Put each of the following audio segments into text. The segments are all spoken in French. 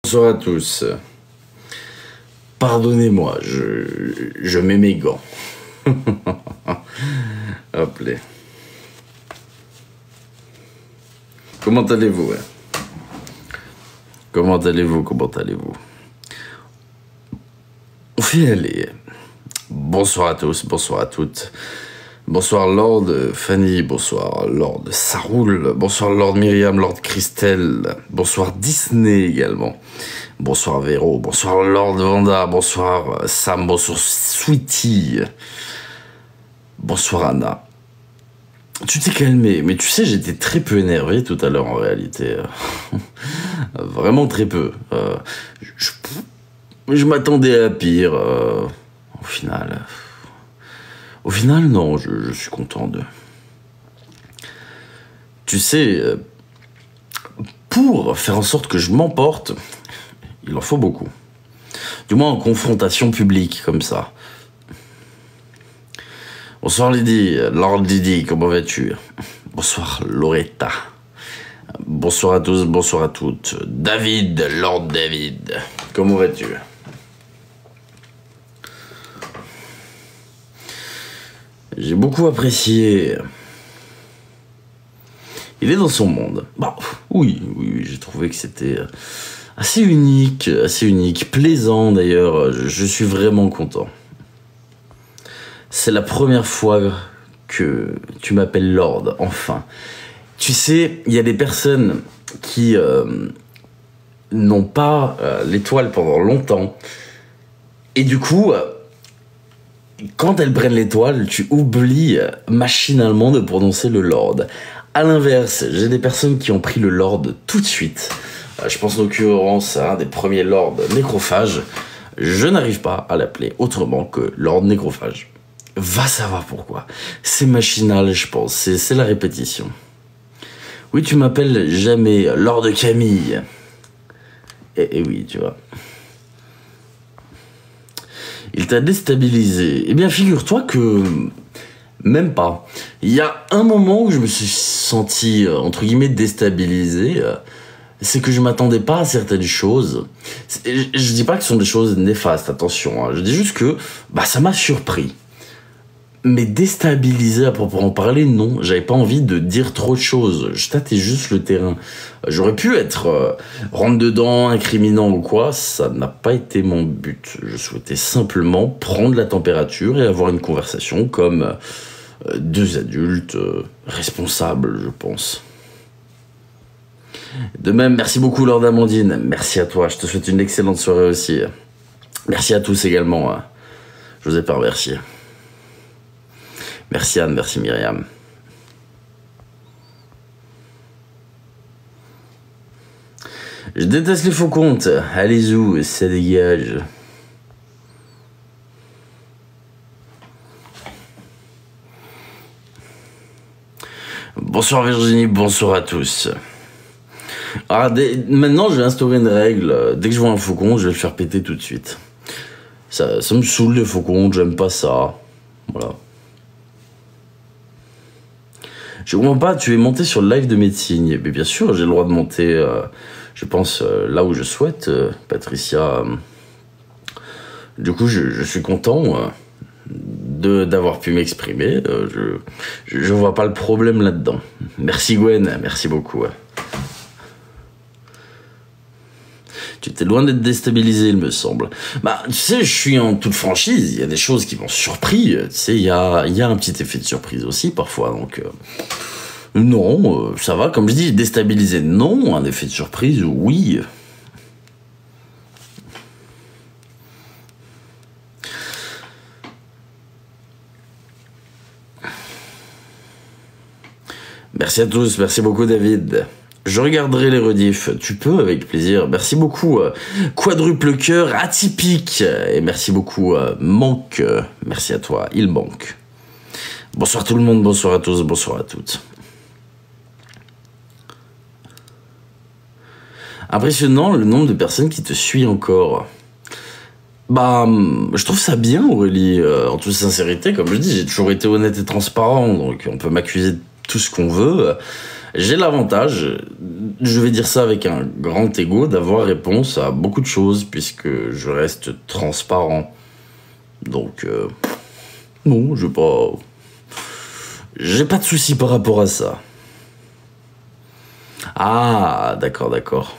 Bonsoir à tous. Pardonnez-moi, je mets mes gants. Hop là. Comment allez-vous? Comment allez-vous? On fait y aller. Bonsoir à tous, bonsoir à toutes. Bonsoir Lord Fanny, bonsoir Lord Saroul, bonsoir Lord Myriam, Lord Christelle, bonsoir Disney également, bonsoir Véro, bonsoir Lord Vanda, bonsoir Sam, bonsoir Sweetie, bonsoir Anna. Tu t'es calmé, mais tu sais, j'étais très peu énervé tout à l'heure en réalité. Vraiment très peu. Je m'attendais à pire. Au final, non, je suis content de... Tu sais, pour faire en sorte que je m'emporte, il en faut beaucoup. Du moins en confrontation publique, comme ça. Bonsoir Lydie, Lord Didi, comment vas-tu? Bonsoir Loretta. Bonsoir à tous, bonsoir à toutes. David, Lord David, comment vas-tu? J'ai beaucoup apprécié. Il est dans son monde. Bah, oui, j'ai trouvé que c'était assez unique, plaisant d'ailleurs. Je suis vraiment content. C'est la première fois que tu m'appelles Lord, enfin. Tu sais, il y a des personnes qui n'ont pas l'étoile pendant longtemps. Et du coup... quand elles prennent l'étoile, tu oublies machinalement de prononcer le Lord. À l'inverse, j'ai des personnes qui ont pris le Lord tout de suite. Je pense en l'occurrence à un des premiers Lords nécrophages. Je n'arrive pas à l'appeler autrement que Lord nécrophage. Va savoir pourquoi. C'est machinal, je pense. C'est la répétition. Oui, tu m'appelles jamais Lord Camille. Et oui, tu vois. Il t'a déstabilisé. Eh bien, figure-toi que... même pas. Il y a un moment où je me suis senti, entre guillemets, déstabilisé. C'est que je m'attendais pas à certaines choses. Je dis pas que ce sont des choses néfastes, attention. Hein. Je dis juste que ça m'a surpris. Mais déstabilisé à proprement parler, non. J'avais pas envie de dire trop de choses. Je tâtais juste le terrain. J'aurais pu être rentre dedans, incriminant ou quoi. Ça n'a pas été mon but. Je souhaitais simplement prendre la température et avoir une conversation comme deux adultes responsables, je pense. De même, merci beaucoup Lord Amandine. Merci à toi. Je te souhaite une excellente soirée aussi. Merci à tous également. Je vous ai pas remercié. Merci Anne, merci Myriam. Je déteste les faux comptes. Allez-y, ça dégage. Bonsoir Virginie, bonsoir à tous. Alors, maintenant, je vais instaurer une règle. Dès que je vois un faux compte, je vais le faire péter tout de suite. Ça me saoule les faux comptes, j'aime pas ça. Voilà. Je comprends pas, tu es monté sur le live de médecine. Mais bien sûr, j'ai le droit de monter, je pense, là où je souhaite, Patricia. Du coup, je suis content d'avoir pu m'exprimer. Je vois pas le problème là-dedans. Merci Gwen, merci beaucoup. Tu étais loin d'être déstabilisé, il me semble. Tu sais, je suis en toute franchise. Il y a des choses qui m'ont surpris. Tu sais, il y a un petit effet de surprise aussi, parfois. Donc, non, ça va. Comme je dis, déstabilisé, non. Un effet de surprise, oui. Merci à tous. Merci beaucoup, David. Je regarderai les rediffs. Tu peux, avec plaisir. Merci beaucoup. Quadruple cœur atypique. Et merci beaucoup, Manque. Merci à toi, il manque. Bonsoir tout le monde, bonsoir à tous, bonsoir à toutes. Impressionnant le nombre de personnes qui te suivent encore. Je trouve ça bien, Aurélie. En toute sincérité, comme je dis, j'ai toujours été honnête et transparent. Donc on peut m'accuser de tout ce qu'on veut. J'ai l'avantage, je vais dire ça avec un grand ego, d'avoir réponse à beaucoup de choses puisque je reste transparent. Donc, non, j'ai pas de soucis par rapport à ça. Ah, d'accord, d'accord.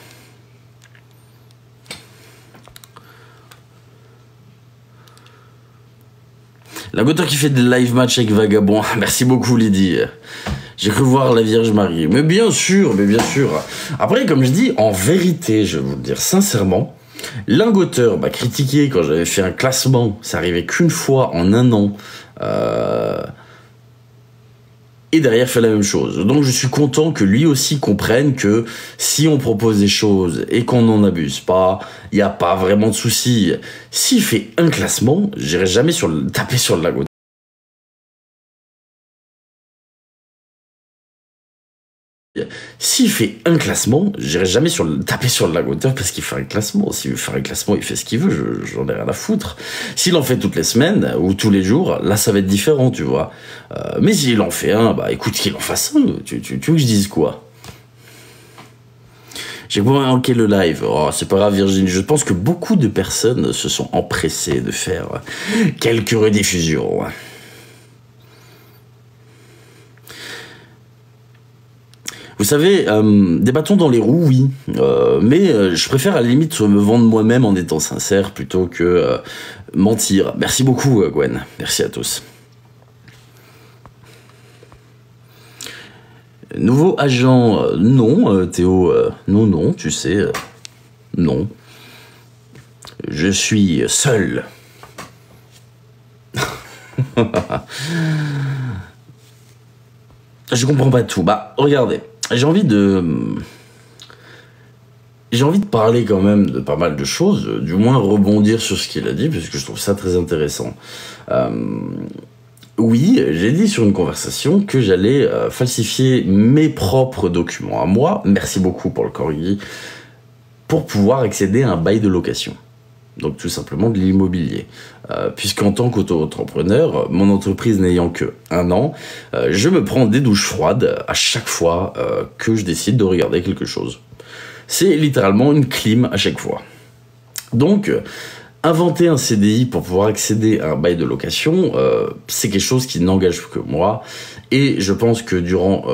Lingoteur qui fait des live match avec Vagabond. Merci beaucoup, Lydie. J'ai cru voir la Vierge Marie. Mais bien sûr, mais bien sûr. Après, comme je dis, en vérité, je vais vous le dire sincèrement, Lingoteur m'a critiqué quand j'avais fait un classement. Ça arrivait qu'une fois en un an. Et derrière fait la même chose. Donc je suis content que lui aussi comprenne que si on propose des choses et qu'on n'en abuse pas, il n'y a pas vraiment de souci. S'il fait un classement, j'irai jamais taper sur le Lingoteur. S'il fait un classement, j'irai jamais taper sur le Lingoteur parce qu'il fait un classement. S'il veut faire un classement, il fait ce qu'il veut, j'en ai rien à foutre. S'il en fait toutes les semaines ou tous les jours, là ça va être différent, tu vois. Mais s'il en fait un, bah écoute qu'il en fasse un, tu veux que je dise quoi? J'ai manqué le live. Oh, c'est pas grave, Virginie. Je pense que beaucoup de personnes se sont empressées de faire quelques rediffusions. Vous savez, des bâtons dans les roues, oui. Mais je préfère à la limite me vendre moi-même en étant sincère plutôt que mentir. Merci beaucoup, Gwen. Merci à tous. Nouveau agent, non, Théo, non, tu sais, non. Je suis seul. Je comprends pas tout. Bah, regardez. J'ai envie de parler quand même de pas mal de choses, du moins rebondir sur ce qu'il a dit, puisque je trouve ça très intéressant. Oui, j'ai dit sur une conversation que j'allais falsifier mes propres documents à moi, merci beaucoup pour le corrigi, pour pouvoir accéder à un bail de location. Donc tout simplement de l'immobilier. Puisqu'en tant qu'auto-entrepreneur, mon entreprise n'ayant que 1 an, je me prends des douches froides à chaque fois que je décide de regarder quelque chose. C'est littéralement une clim à chaque fois. Donc, inventer un CDI pour pouvoir accéder à un bail de location, c'est quelque chose qui n'engage que moi. Et je pense que durant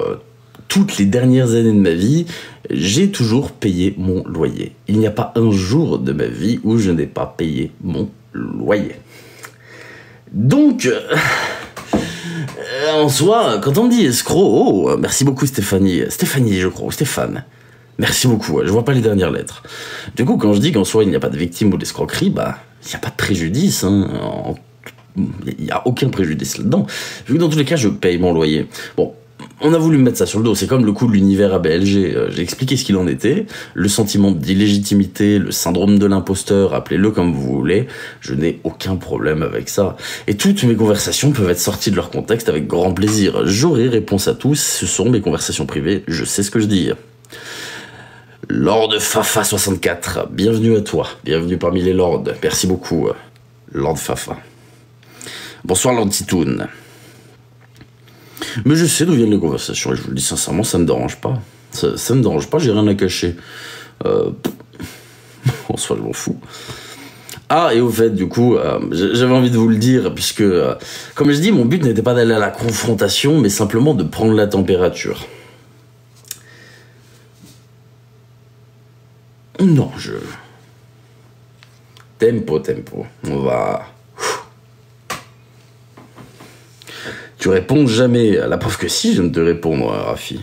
toutes les dernières années de ma vie, j'ai toujours payé mon loyer. Il n'y a pas un jour de ma vie où je n'ai pas payé mon loyer. Donc, en soi, quand on me dit escroc, oh, merci beaucoup Stéphanie, je crois, Stéphane. Merci beaucoup, je vois pas les dernières lettres. Du coup, quand je dis qu'en soi il n'y a pas de victime ou d'escroquerie, bah, il n'y a pas de préjudice, hein. Il n'y a aucun préjudice là-dedans. Vu que dans tous les cas, je paye mon loyer. Bon, on a voulu me mettre ça sur le dos, c'est comme le coup de l'univers ABLG. J'ai expliqué ce qu'il en était, le sentiment d'illégitimité, le syndrome de l'imposteur, appelez-le comme vous voulez, je n'ai aucun problème avec ça. Et toutes mes conversations peuvent être sorties de leur contexte avec grand plaisir. J'aurai réponse à tous, ce sont mes conversations privées, je sais ce que je dis. Lord Fafa 64, bienvenue à toi, bienvenue parmi les lords, merci beaucoup, Lord Fafa. Bonsoir Lord Titoun. Mais je sais d'où viennent les conversations, et je vous le dis sincèrement, ça me dérange pas. Ça me dérange pas, j'ai rien à cacher. En soi, je m'en fous. Ah, et au fait, du coup, j'avais envie de vous le dire, puisque, comme je dis, mon but n'était pas d'aller à la confrontation, mais simplement de prendre la température. Non, Tempo. On va... Tu réponds jamais. La preuve que si, je viens de te répondre, Rafi.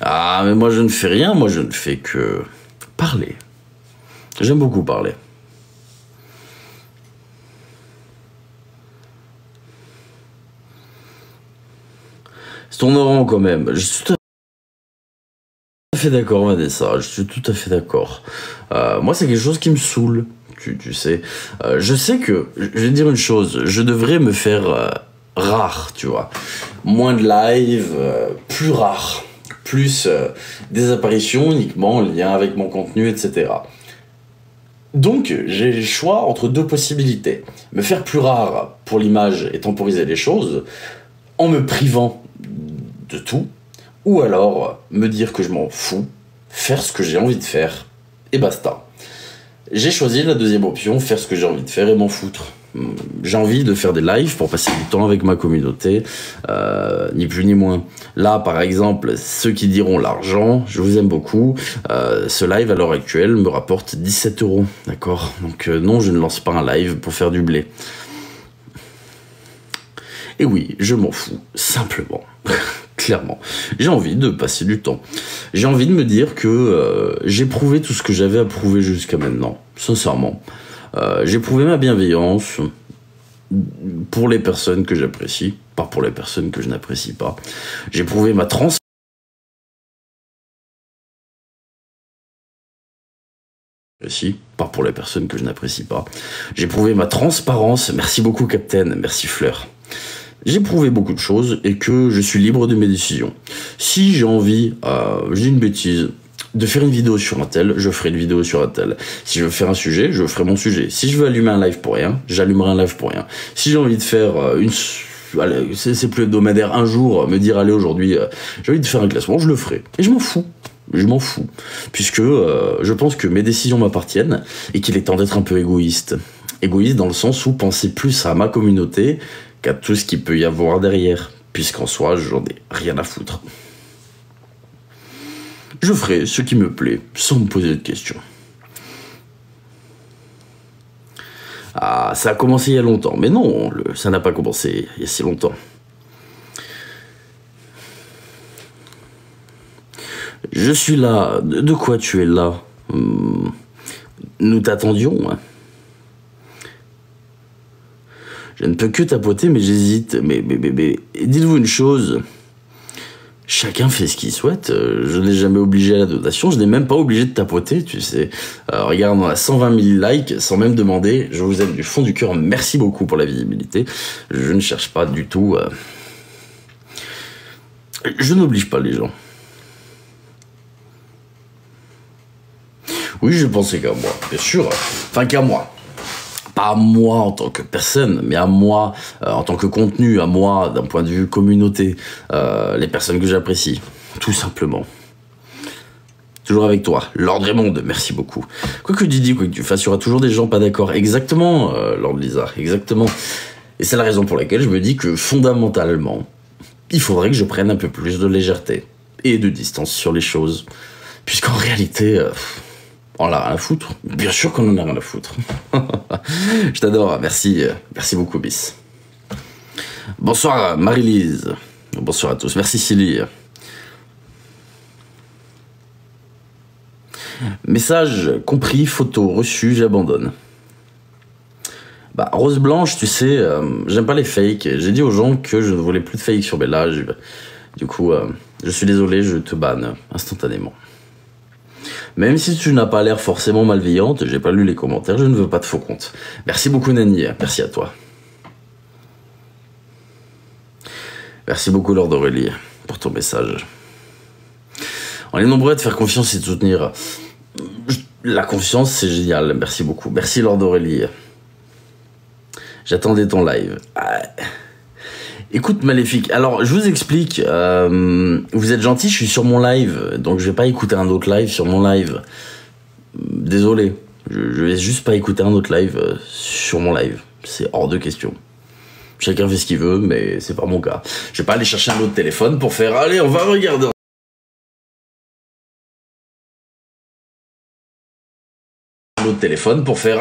Ah, mais moi je ne fais rien, moi je ne fais que parler. J'aime beaucoup parler. C'est ton rang quand même. Je suis tout à fait d'accord, Vanessa. Je suis tout à fait d'accord. Moi, c'est quelque chose qui me saoule. Tu sais. Je sais que, je vais te dire une chose, je devrais me faire rare, tu vois. Moins de live, plus rare. Plus des apparitions uniquement en lien avec mon contenu, etc. Donc, j'ai le choix entre deux possibilités. Me faire plus rare pour l'image et temporiser les choses, en me privant de tout, ou alors me dire que je m'en fous, faire ce que j'ai envie de faire, et basta. J'ai choisi la deuxième option, faire ce que j'ai envie de faire et m'en foutre. J'ai envie de faire des lives pour passer du temps avec ma communauté, ni plus ni moins. Là, par exemple, ceux qui diront l'argent, je vous aime beaucoup. Ce live, à l'heure actuelle, me rapporte 17 €, d'accord? Donc non, je ne lance pas un live pour faire du blé. Et oui, je m'en fous, simplement. Clairement. J'ai envie de passer du temps. J'ai envie de me dire que j'ai prouvé tout ce que j'avais à prouver jusqu'à maintenant. Sincèrement. J'ai prouvé ma bienveillance pour les personnes que j'apprécie, pas pour les personnes que je n'apprécie pas. J'ai prouvé ma transparence, pas pour les personnes que je n'apprécie pas. J'ai prouvé ma transparence. Merci beaucoup, Captain. Merci, Fleur. J'ai prouvé beaucoup de choses et que je suis libre de mes décisions. Si j'ai envie, j'ai une bêtise, de faire une vidéo sur un tel, je ferai une vidéo sur un tel. Si je veux faire un sujet, je ferai mon sujet. Si je veux allumer un live pour rien, j'allumerai un live pour rien. Si j'ai envie de faire c'est plus hebdomadaire, un jour, me dire allez aujourd'hui, j'ai envie de faire un classement, je le ferai. Et je m'en fous. Je m'en fous. Puisque je pense que mes décisions m'appartiennent et qu'il est temps d'être un peu égoïste. Égoïste dans le sens où penser plus à ma communauté qu'à tout ce qu'il peut y avoir derrière, puisqu'en soi, j'en ai rien à foutre. Je ferai ce qui me plaît, sans me poser de questions. Ah, ça a commencé il y a longtemps, mais non, ça n'a pas commencé il y a si longtemps. Je suis là. De quoi tu es là? Nous t'attendions, hein. Je ne peux que tapoter, mais j'hésite. Mais dites-vous une chose. Chacun fait ce qu'il souhaite. Je n'ai jamais obligé à la dotation. Je n'ai même pas obligé de tapoter, tu sais. Regarde, on a 120 000 likes sans même demander. Je vous aime du fond du cœur. Merci beaucoup pour la visibilité. Je ne cherche pas du tout. Je n'oblige pas les gens. Oui, je pensais qu'à moi, bien sûr. Enfin, qu'à moi. Pas à moi en tant que personne, mais à moi en tant que contenu, à moi d'un point de vue communauté, les personnes que j'apprécie, tout simplement. Toujours avec toi, Lord Raymond, merci beaucoup. Quoi que tu dis, quoi que tu fasses, il y aura toujours des gens pas d'accord. Exactement, Lord Lizard, exactement. Et c'est la raison pour laquelle je me dis que fondamentalement, il faudrait que je prenne un peu plus de légèreté et de distance sur les choses. Puisqu'en réalité... on en a rien à foutre. Bien sûr qu'on en a rien à foutre. Je t'adore. Merci. Merci beaucoup, Bis. Bonsoir, Marie-Lise. Bonsoir à tous. Merci, Silly. Message compris, photo reçue, j'abandonne. Bah, Rose Blanche, tu sais, j'aime pas les fakes. J'ai dit aux gens que je ne voulais plus de fakes sur mes lives. Du coup, je suis désolé, je te banne instantanément. Même si tu n'as pas l'air forcément malveillante, j'ai pas lu les commentaires, je ne veux pas de faux comptes. Merci beaucoup Nani, merci à toi. Merci beaucoup Lord Aurélie pour ton message. On est nombreux à te faire confiance et te soutenir. La confiance, c'est génial, merci beaucoup. Merci Lord Aurélie. J'attendais ton live. Écoute Maléfique, alors je vous explique, vous êtes gentil, je suis sur mon live, donc je vais pas écouter un autre live sur mon live. Désolé, je vais juste pas écouter un autre live sur mon live, c'est hors de question. Chacun fait ce qu'il veut, mais c'est pas mon cas. Je vais pas aller chercher un autre téléphone pour faire, allez on va regarder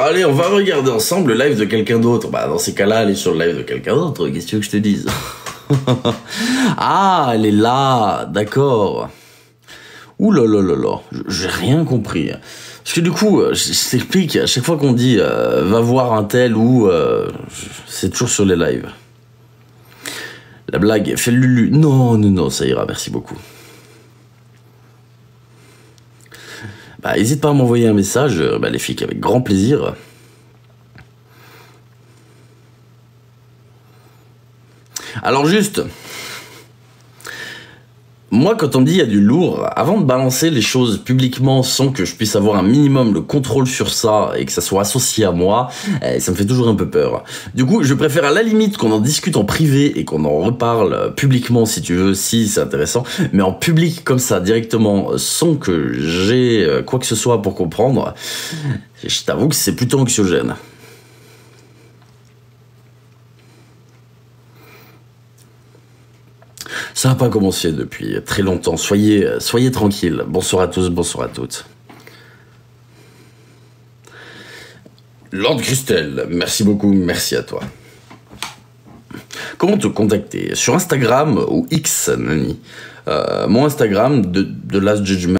allez on va regarder ensemble le live de quelqu'un d'autre. Bah dans ces cas-là, aller sur le live de quelqu'un d'autre, qu'est-ce que tu veux que je te dise? Ah, elle est là, d'accord. Ouh là là là là, j'ai rien compris. Parce que du coup, je t'explique, à chaque fois qu'on dit va voir un tel ou c'est toujours sur les lives. La blague, fais le lulu. Non, non, non, ça ira, merci beaucoup. Bah, n'hésite pas à m'envoyer un message, les filles, avec grand plaisir. Alors juste, Moi, quand on me dit il y a du lourd, avant de balancer les choses publiquement sans que je puisse avoir un minimum le contrôle sur ça et que ça soit associé à moi, ça me fait toujours un peu peur. Du coup, je préfère à la limite qu'on en discute en privé et qu'on en reparle publiquement si tu veux, si c'est intéressant, mais en public comme ça, directement, sans que j'ai quoi que ce soit pour comprendre, je t'avoue que c'est plutôt anxiogène. Ça n'a pas commencé depuis très longtemps. Soyez tranquilles. Bonsoir à tous, bonsoir à toutes. Lord Christelle, merci beaucoup, merci à toi. Comment te contacter? Sur Instagram ou X, Nani? Mon Instagram, de Last Judgment,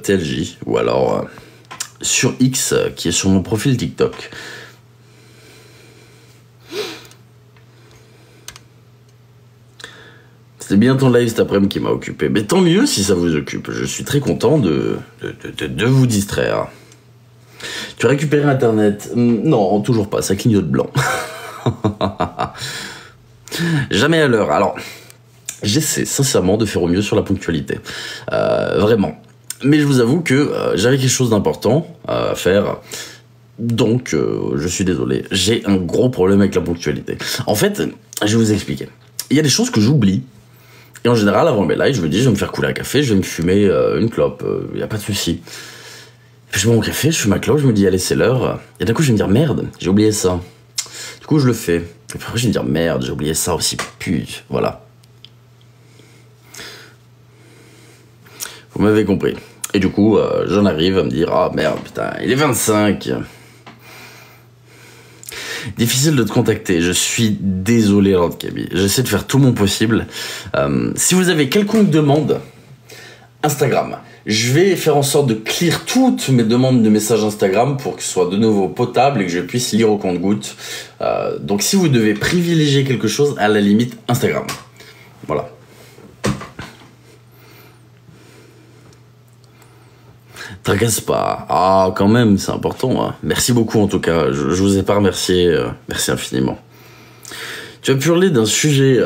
TLJ, ou alors sur X, qui est sur mon profil TikTok. C'est bien ton live cet après-midi qui m'a occupé. Mais tant mieux si ça vous occupe. Je suis très content de vous distraire. Tu as récupéré Internet? Non, toujours pas. Ça clignote blanc. Jamais à l'heure. Alors, j'essaie sincèrement de faire au mieux sur la ponctualité. Vraiment. Mais je vous avoue que j'avais quelque chose d'important à faire. Donc, je suis désolé. J'ai un gros problème avec la ponctualité. En fait, je vais vous expliquer. Il y a des choses que j'oublie. Et en général, avant mes lives, je me dis, je vais me faire couler un café, je vais me fumer une clope, y a pas de souci. Puis je bois mon café, je fume ma clope, je me dis, allez, c'est l'heure. Et d'un coup, je vais me dire, merde, j'ai oublié ça. Du coup, je le fais. Et puis après, je vais me dire, merde, j'ai oublié ça aussi, pute, voilà. Vous m'avez compris. Et du coup, j'en arrive à me dire, ah merde, putain, il est 25. Difficile de te contacter, je suis désolé Lord Kaby, j'essaie de faire tout mon possible. Si vous avez quelconque demande, Instagram. Je vais faire en sorte de clear toutes mes demandes de messages Instagram pour que ce soit de nouveau potable et que je puisse lire au compte-gouttes. Donc si vous devez privilégier quelque chose, à la limite Instagram. Voilà. Tracasse pas. Ah, quand même, c'est important. Hein. Merci beaucoup, en tout cas. Je vous ai pas remercié. Merci infiniment. Tu as hurler d'un sujet...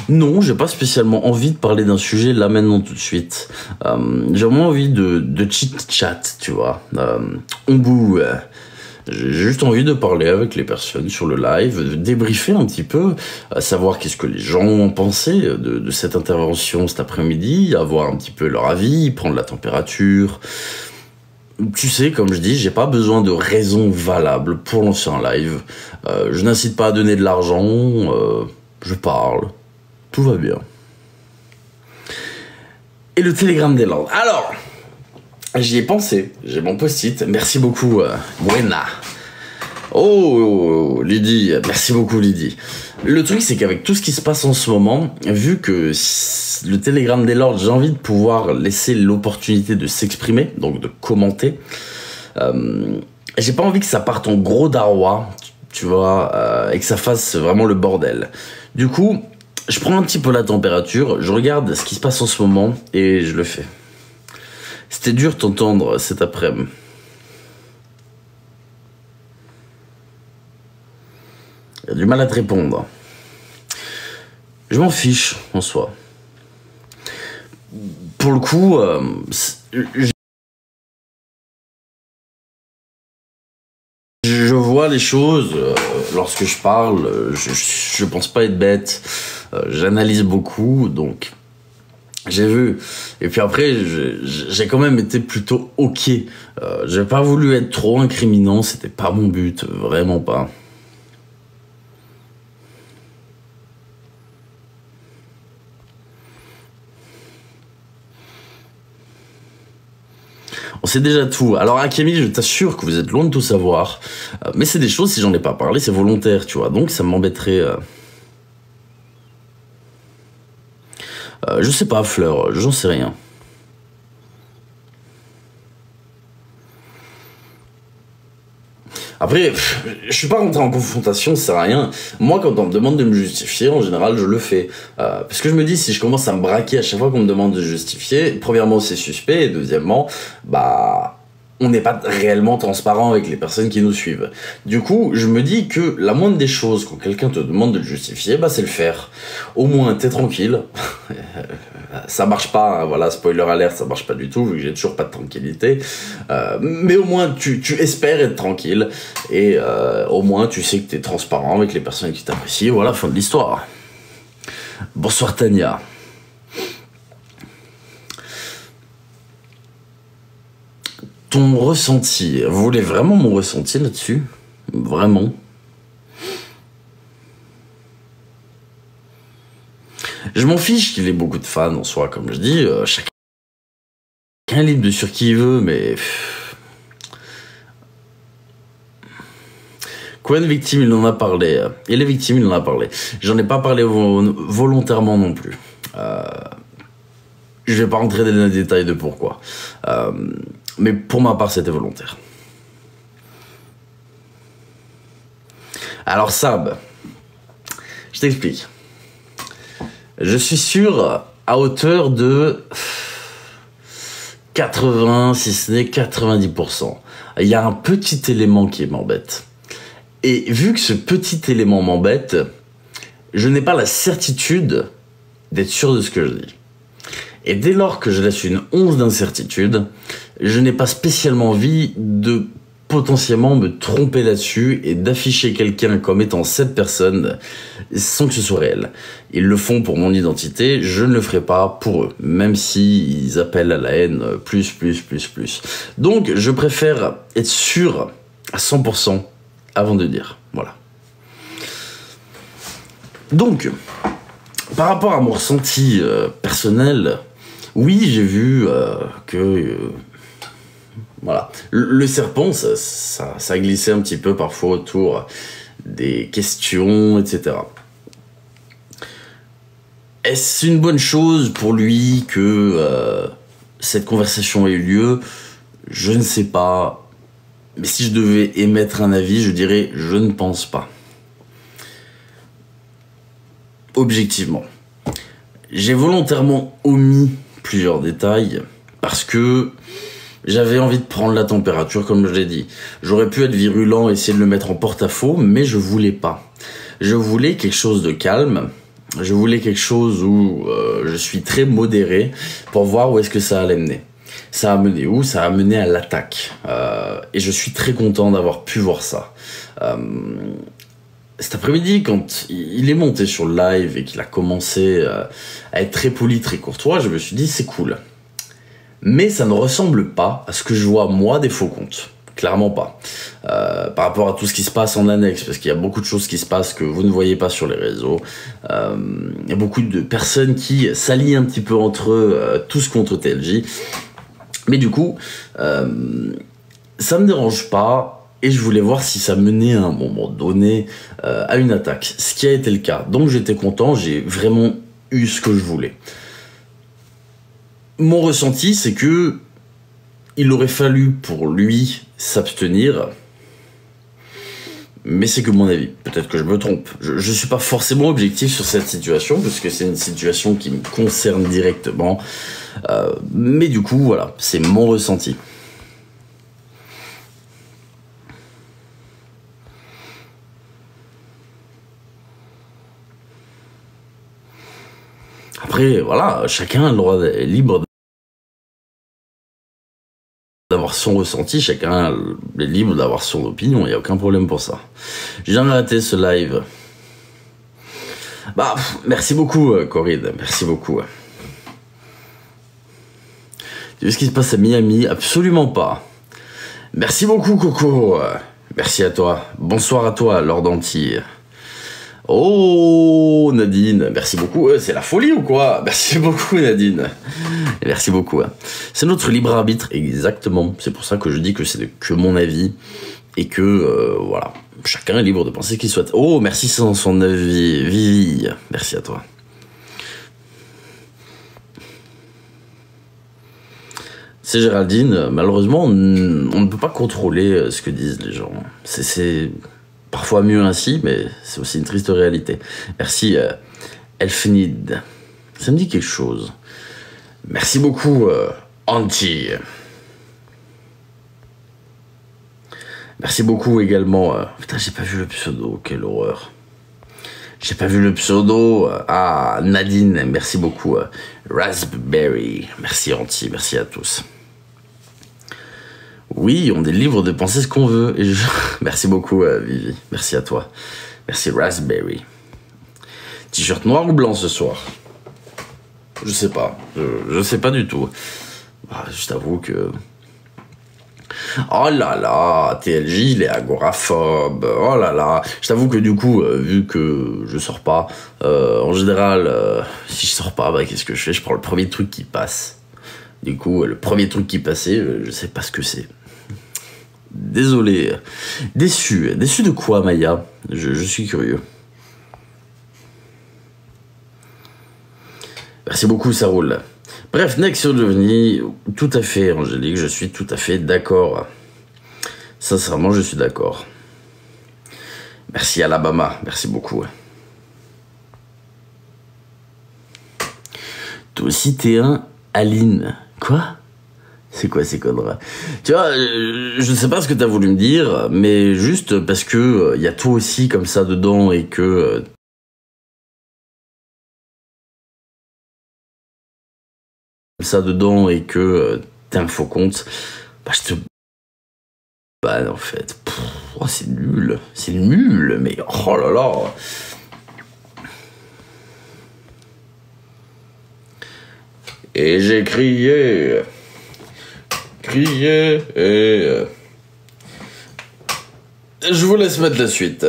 Non, j'ai pas spécialement envie de parler d'un sujet là, maintenant, tout de suite. J'ai vraiment envie de chit-chat, tu vois. J'ai juste envie de parler avec les personnes sur le live, de débriefer un petit peu, savoir qu'est-ce que les gens ont pensé de cette intervention cet après-midi, avoir un petit peu leur avis, prendre la température... Tu sais, comme je dis, j'ai pas besoin de raison valable pour lancer un live. Je n'incite pas à donner de l'argent, je parle, tout va bien. Et le télégramme des Lords. Alors, j'y ai pensé, j'ai mon post-it, merci beaucoup, Buena. Oh, Lydie, merci beaucoup Lydie. Le truc c'est qu'avec tout ce qui se passe en ce moment, vu que le télégramme des Lords, j'ai envie de pouvoir laisser l'opportunité de s'exprimer, donc de commenter. J'ai pas envie que ça parte en gros darois, tu vois, et que ça fasse vraiment le bordel. Du coup, je prends un petit peu la température, je regarde ce qui se passe en ce moment et je le fais. C'était dur de t'entendre cet après-midi. Il a du mal à te répondre. Je m'en fiche, en soi. Pour le coup, je vois les choses lorsque je parle. Je pense pas être bête. J'analyse beaucoup, donc j'ai vu. Et puis après, j'ai quand même été plutôt ok. J'ai pas voulu être trop incriminant. C'était pas mon but, vraiment pas. On sait déjà tout. Alors Akemi, je t'assure que vous êtes loin de tout savoir. Mais c'est des choses, si j'en ai pas parlé, c'est volontaire, tu vois. Donc ça m'embêterait... je sais pas, Fleur, j'en sais rien. Après, je suis pas rentré en confrontation, ça sert à rien. Moi, quand on me demande de me justifier, en général, je le fais. Parce que je me dis, si je commence à me braquer à chaque fois qu'on me demande de justifier, premièrement, c'est suspect, et deuxièmement, bah... on n'est pas réellement transparent avec les personnes qui nous suivent. Du coup, je me dis que la moindre des choses, quand quelqu'un te demande de le justifier, bah c'est le faire. Au moins, t'es tranquille. Ça marche pas, hein, voilà, spoiler alert, ça marche pas du tout, vu que j'ai toujours pas de tranquillité. Mais au moins, tu espères être tranquille. Et au moins, tu sais que t'es transparent avec les personnes qui t'apprécient. Voilà, fin de l'histoire. Bonsoir Tania. Ton ressenti, vous voulez vraiment mon ressenti là-dessus? Vraiment? Je m'en fiche qu'il ait beaucoup de fans en soi, comme je dis, chacun est libre de sur qui il veut, mais... Cohen victime, il en a parlé. Et les victimes, il en a parlé. J'en ai pas parlé volontairement non plus. Je vais pas rentrer dans les détails de pourquoi. Mais pour ma part, c'était volontaire. Alors Sab, je t'explique. Je suis sûr à hauteur de 80, si ce n'est 90%. Il y a un petit élément qui m'embête. Et vu que ce petit élément m'embête, je n'ai pas la certitude d'être sûr de ce que je dis. Et dès lors que je laisse une once d'incertitude, je n'ai pas spécialement envie de potentiellement me tromper là-dessus et d'afficher quelqu'un comme étant cette personne sans que ce soit réel. Ils le font pour mon identité, je ne le ferai pas pour eux, même s'ils appellent à la haine plus. Donc je préfère être sûr à 100% avant de dire, voilà. Donc, par rapport à mon ressenti personnel, oui, j'ai vu que... voilà. Le serpent, ça glissait un petit peu parfois autour des questions, etc. Est-ce une bonne chose pour lui que cette conversation ait eu lieu? Je ne sais pas. Mais si je devais émettre un avis, je dirais je ne pense pas. Objectivement. J'ai volontairement omis plusieurs détails parce que j'avais envie de prendre la température, comme je l'ai dit. J'aurais pu être virulent, essayer de le mettre en porte-à-faux, mais je voulais pas. Je voulais quelque chose de calme. Je voulais quelque chose où je suis très modéré pour voir où est-ce que ça allait mener. Ça a mené où? Ça a mené à l'attaque. Et je suis très content d'avoir pu voir ça. Cet après-midi, quand il est monté sur le live et qu'il a commencé à être très poli, très courtois, je me suis dit c'est cool. Mais ça ne ressemble pas à ce que je vois moi des faux comptes. Clairement pas. Par rapport à tout ce qui se passe en annexe, parce qu'il y a beaucoup de choses qui se passent que vous ne voyez pas sur les réseaux. Il y a beaucoup de personnes qui s'allient un petit peu entre eux, tous contre TLJ. Mais du coup, ça me dérange pas, et je voulais voir si ça menait à un moment donné à une attaque. Ce qui a été le cas. Donc j'étais content, j'ai vraiment eu ce que je voulais. Mon ressenti, c'est que il aurait fallu pour lui s'abstenir, mais c'est que mon avis. Peut-être que je me trompe. Je suis pas forcément objectif sur cette situation, parce que c'est une situation qui me concerne directement. Mais du coup, voilà, c'est mon ressenti. Après, voilà, chacun a le droit libre d'avoir son ressenti, chacun est libre d'avoir son opinion, il n'y a aucun problème pour ça. J'ai jamais raté ce live. Bah, merci beaucoup, Corinne, merci beaucoup. Tu sais ce qui se passe à Miami? Absolument pas. Merci beaucoup, Coco. Merci à toi. Bonsoir à toi, Lord Anti. Oh, Nadine, merci beaucoup. C'est la folie ou quoi? Merci beaucoup, Nadine. Merci beaucoup. C'est notre libre arbitre, exactement. C'est pour ça que je dis que c'est que mon avis et que, voilà, chacun est libre de penser ce qu'il souhaite. Oh, merci sans son avis, Vivi. Merci à toi. C'est Géraldine, malheureusement, on ne peut pas contrôler ce que disent les gens. C'est parfois mieux ainsi, mais c'est aussi une triste réalité. Merci, Elfnid. Ça me dit quelque chose. Merci beaucoup, Anti. Merci beaucoup également. Putain, j'ai pas vu le pseudo, quelle horreur. J'ai pas vu le pseudo. Ah, Nadine, merci beaucoup. Raspberry, merci Anti, merci à tous. Oui, on délivre de penser ce qu'on veut. Et merci beaucoup Vivi, merci à toi. Merci Raspberry. T-shirt noir ou blanc ce soir? Je sais pas, je sais pas du tout. Bah, je t'avoue que... Oh là là, TLJ, il est agoraphobe. Oh là là. Je t'avoue que du coup, vu que je sors pas, en général, si je sors pas, bah, qu'est-ce que je fais? Je prends le premier truc qui passe. Du coup, le premier truc qui passait, je sais pas ce que c'est. Désolé. Déçu. Déçu de quoi, Maya? Je suis curieux. Merci beaucoup, ça roule. Bref, Next sur Giovanni, tout à fait, Angélique, je suis tout à fait d'accord. Sincèrement, je suis d'accord. Merci Alabama, merci beaucoup. Toi aussi, t'es un Aline. Quoi? C'est quoi ces conneries? Tu vois, je sais pas ce que t'as voulu me dire, mais juste parce que y a toi aussi comme ça dedans et que... ça dedans et que t'es un faux compte, bah je te... Bah en fait, oh, c'est nul, mais oh là là. Et j'ai crié, et... je vous laisse mettre la suite.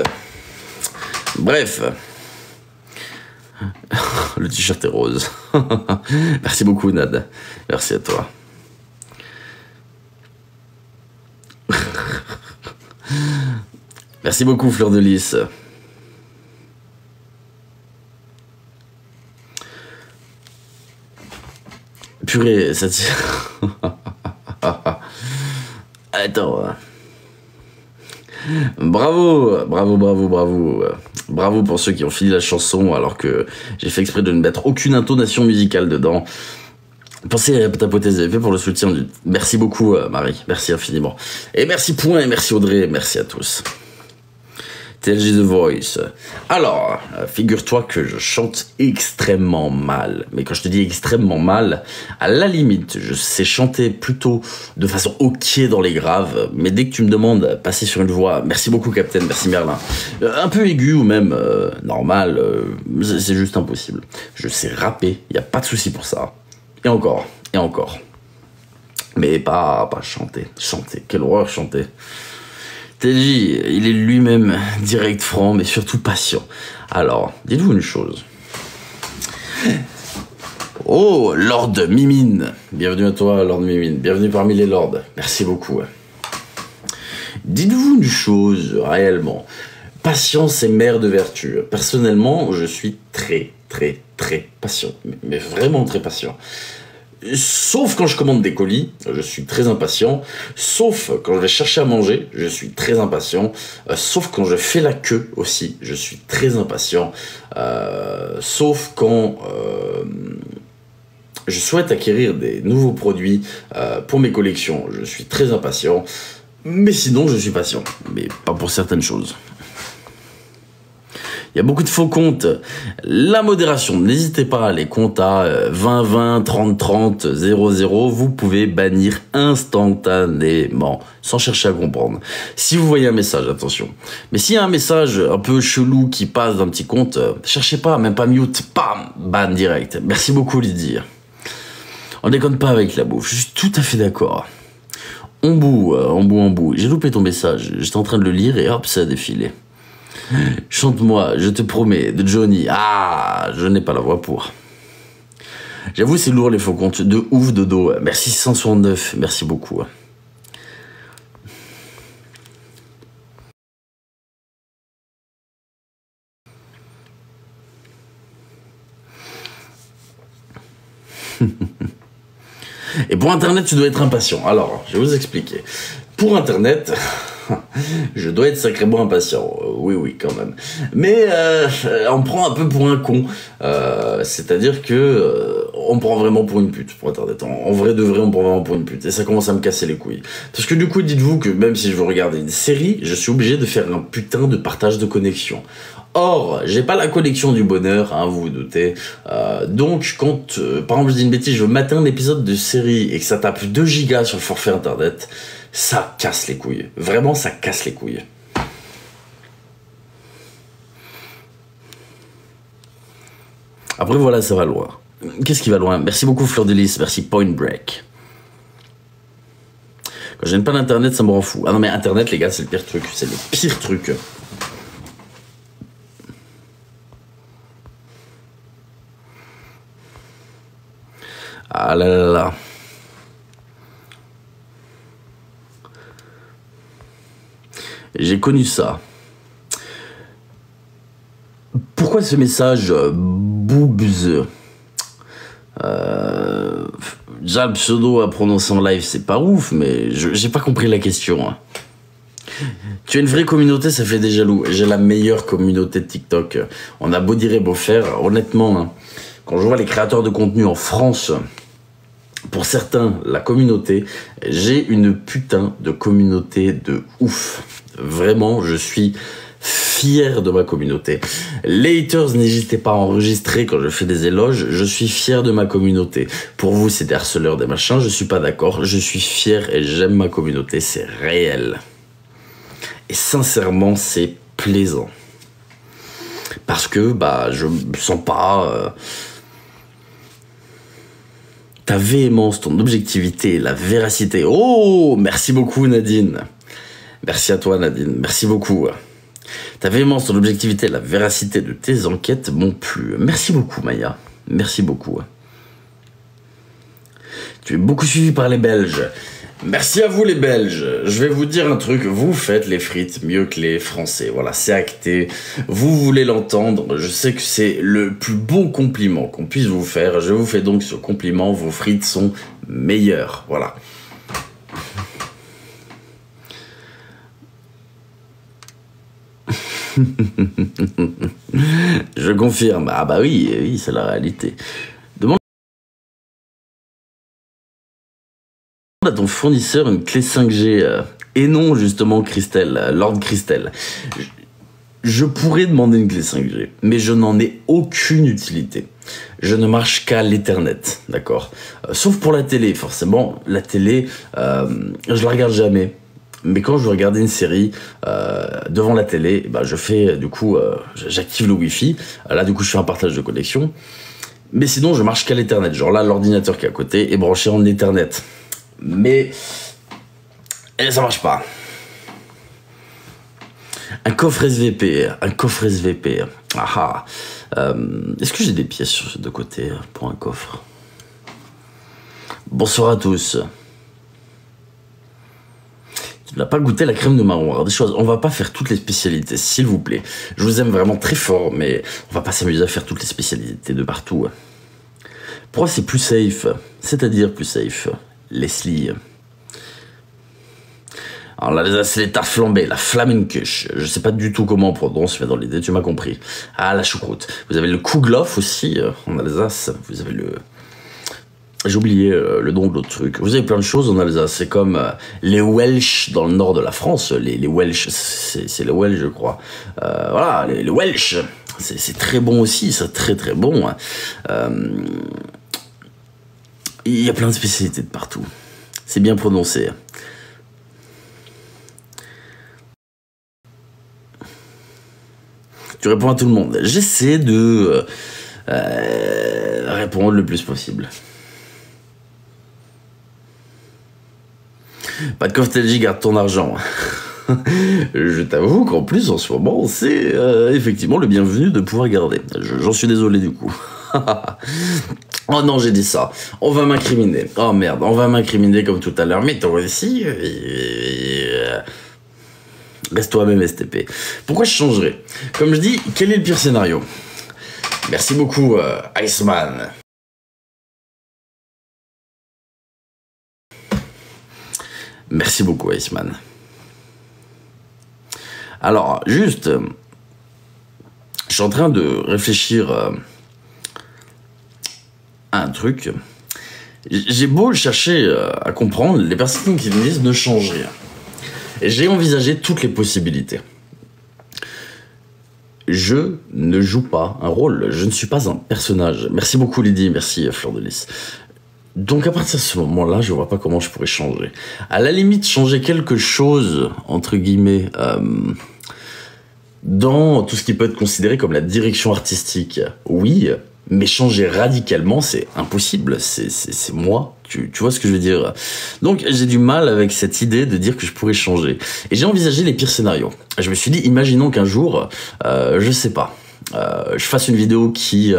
Bref. Le t-shirt est rose. Merci beaucoup, Nad. Merci à toi. Merci beaucoup, Fleur de Lys. Purée, ça tire. Attends. Bravo, bravo, bravo, bravo. Bravo pour ceux qui ont fini la chanson alors que j'ai fait exprès de ne mettre aucune intonation musicale dedans. Pensez à tapoter les effets pour le soutien du... Merci beaucoup Marie, merci infiniment. Et merci Point et merci Audrey, merci à tous. TLJ The Voice. Alors, figure-toi que je chante extrêmement mal. Mais quand je te dis extrêmement mal, à la limite, je sais chanter plutôt de façon ok dans les graves. Mais dès que tu me demandes passer sur une voix, merci beaucoup Captain, merci Merlin, un peu aigu ou même normal, c'est juste impossible. Je sais rapper, il n'y a pas de souci pour ça. Et encore, et encore. Mais pas chanter, quelle horreur chanter. TJ, il est lui-même direct, franc, mais surtout patient. Alors, dites-vous une chose. Oh, Lord Mimine. Bienvenue à toi, Lord Mimine. Bienvenue parmi les lords. Merci beaucoup. Dites-vous une chose, réellement. Patience est mère de vertu. Personnellement, je suis très patient. Mais vraiment très patient. Sauf quand je commande des colis, je suis très impatient. Sauf quand je vais chercher à manger, je suis très impatient. Sauf quand je fais la queue aussi, je suis très impatient. Sauf quand je souhaite acquérir des nouveaux produits pour mes collections, je suis très impatient. Mais sinon, je suis patient. Mais pas pour certaines choses. Il y a beaucoup de faux comptes. La modération, n'hésitez pas, les comptes à 20 20, 30 30, 0 0, vous pouvez bannir instantanément, sans chercher à comprendre. Si vous voyez un message, attention. Mais s'il y a un message un peu chelou qui passe d'un petit compte, cherchez pas, même pas mute, pam, ban direct. Merci beaucoup Lydie. On déconne pas avec la bouffe, je suis tout à fait d'accord. Ombou. J'ai loupé ton message, j'étais en train de le lire et hop, ça a défilé. Chante-moi, je te promets, de Johnny. Ah, je n'ai pas la voix pour. J'avoue, c'est lourd les faux comptes. De ouf, dodo. Merci 169, merci beaucoup. Et pour Internet, tu dois être impatient. Alors, je vais vous expliquer. Pour Internet... je dois être sacrément impatient, oui, quand même. Mais on me prend un peu pour un con. C'est-à-dire que on me prend vraiment pour une pute, pour Internet. En vrai de vrai, on me prend vraiment pour une pute. Et ça commence à me casser les couilles. Parce que du coup, dites-vous que même si je veux regarder une série, je suis obligé de faire un putain de partage de connexion. Or, j'ai pas la connexion du bonheur, hein, vous vous doutez. Donc, quand, par exemple, je dis une bêtise, je veux mater un épisode de série et que ça tape 2 gigas sur le forfait Internet, ça casse les couilles. Vraiment, ça casse les couilles. Après, voilà, ça va loin. Qu'est-ce qui va loin? Merci beaucoup, Fleur de Lys. Merci, Point Break. Quand je n'aime pas l'internet, ça me rend fou. Ah non, mais internet, les gars, c'est le pire truc. C'est le pire truc. Ah là là là. J'ai connu ça. Pourquoi ce message boobs déjà le pseudo à prononcer en live c'est pas ouf, mais j'ai pas compris la question. Hein. Tu as une vraie communauté, ça fait des jaloux. J'ai la meilleure communauté de TikTok. On a beau dire et beau faire, honnêtement, hein, quand je vois les créateurs de contenu en France, pour certains, la communauté, j'ai une putain de communauté de ouf. Vraiment, je suis fier de ma communauté. Les haters, n'hésitez pas à enregistrer quand je fais des éloges. Je suis fier de ma communauté. Pour vous, c'est des harceleurs, des machins. Je suis pas d'accord. Je suis fier et j'aime ma communauté. C'est réel. Et sincèrement, c'est plaisant. Parce que, bah, je me sens pas... ta véhémence, ton objectivité, la véracité. Oh, merci beaucoup, Nadine. Merci à toi, Nadine. Merci beaucoup. Ta véhémence, ton objectivité, la véracité de tes enquêtes m'ont plu. Merci beaucoup, Maya. Merci beaucoup. Tu es beaucoup suivi par les Belges. Merci à vous, les Belges. Je vais vous dire un truc. Vous faites les frites mieux que les Français. Voilà, c'est acté. Vous voulez l'entendre. Je sais que c'est le plus bon compliment qu'on puisse vous faire. Je vous fais donc ce compliment. Vos frites sont meilleures. Voilà. Je confirme. Ah bah oui, oui, c'est la réalité. Demande à ton fournisseur une clé 5G et non justement Christelle, Lord Christelle. Je pourrais demander une clé 5G, mais je n'en ai aucune utilité. Je ne marche qu'à l'Ethernet, d'accord. Sauf pour la télé, forcément. La télé, je la regarde jamais. Mais quand je veux regarder une série devant la télé, bah, je fais du coup, j'active le Wi-Fi. Là, du coup, je fais un partage de connexion. Mais sinon, je marche qu'à l'Ethernet. Genre là, l'ordinateur qui est à côté est branché en Ethernet. Mais ça marche pas. Un coffre SVP, un coffre SVP. Ah ah. Est-ce que j'ai des pièces de côté pour un coffre? Bonsoir à tous. Tu n'as pas goûté la crème de marron. Alors des choses, on va pas faire toutes les spécialités, s'il vous plaît. Je vous aime vraiment très fort, mais on va pas s'amuser à faire toutes les spécialités de partout. Pourquoi c'est plus safe? C'est-à-dire plus safe. Leslie. Alors là, c'est les tartes flambées, la Flammenkuche. Je sais pas du tout comment on prononce, mais dans l'idée, tu m'as compris. Ah, la choucroute. Vous avez le Kouglof aussi, en Alsace. Vous avez le... J'ai oublié le nom de l'autre truc. Vous avez plein de choses en Alsace. C'est comme les Welsh dans le nord de la France. Les Welsh, c'est les Welsh, je crois. Voilà, les Welsh. C'est très bon aussi, c'est très très bon. Il y a plein de spécialités de partout. C'est bien prononcé. Tu réponds à tout le monde. J'essaie de répondre le plus possible. Pas de Coftelgi, garde ton argent. Je t'avoue qu'en plus, en ce moment, c'est effectivement le bienvenu de pouvoir garder. J'en suis désolé du coup. Oh non, j'ai dit ça. On va m'incriminer. Oh merde, on va m'incriminer comme tout à l'heure. Mais toi aussi... Reste toi-même STP. Pourquoi je changerais? Comme je dis, quel est le pire scénario? Merci beaucoup, Iceman. Merci beaucoup, Iceman. Alors, juste... je suis en train de réfléchir à un truc. J'ai beau chercher à comprendre, les personnes qui me disent ne change rien. Et j'ai envisagé toutes les possibilités. Je ne joue pas un rôle, je ne suis pas un personnage. Merci beaucoup Lydie, merci Fleur de Lys. Donc à partir de ce moment-là, je vois pas comment je pourrais changer. À la limite, changer quelque chose, entre guillemets, dans tout ce qui peut être considéré comme la direction artistique, oui, mais changer radicalement, c'est impossible, c'est moi, tu vois ce que je veux dire. Donc j'ai du mal avec cette idée de dire que je pourrais changer. Et j'ai envisagé les pires scénarios. Je me suis dit, imaginons qu'un jour, je sais pas, je fasse une vidéo qui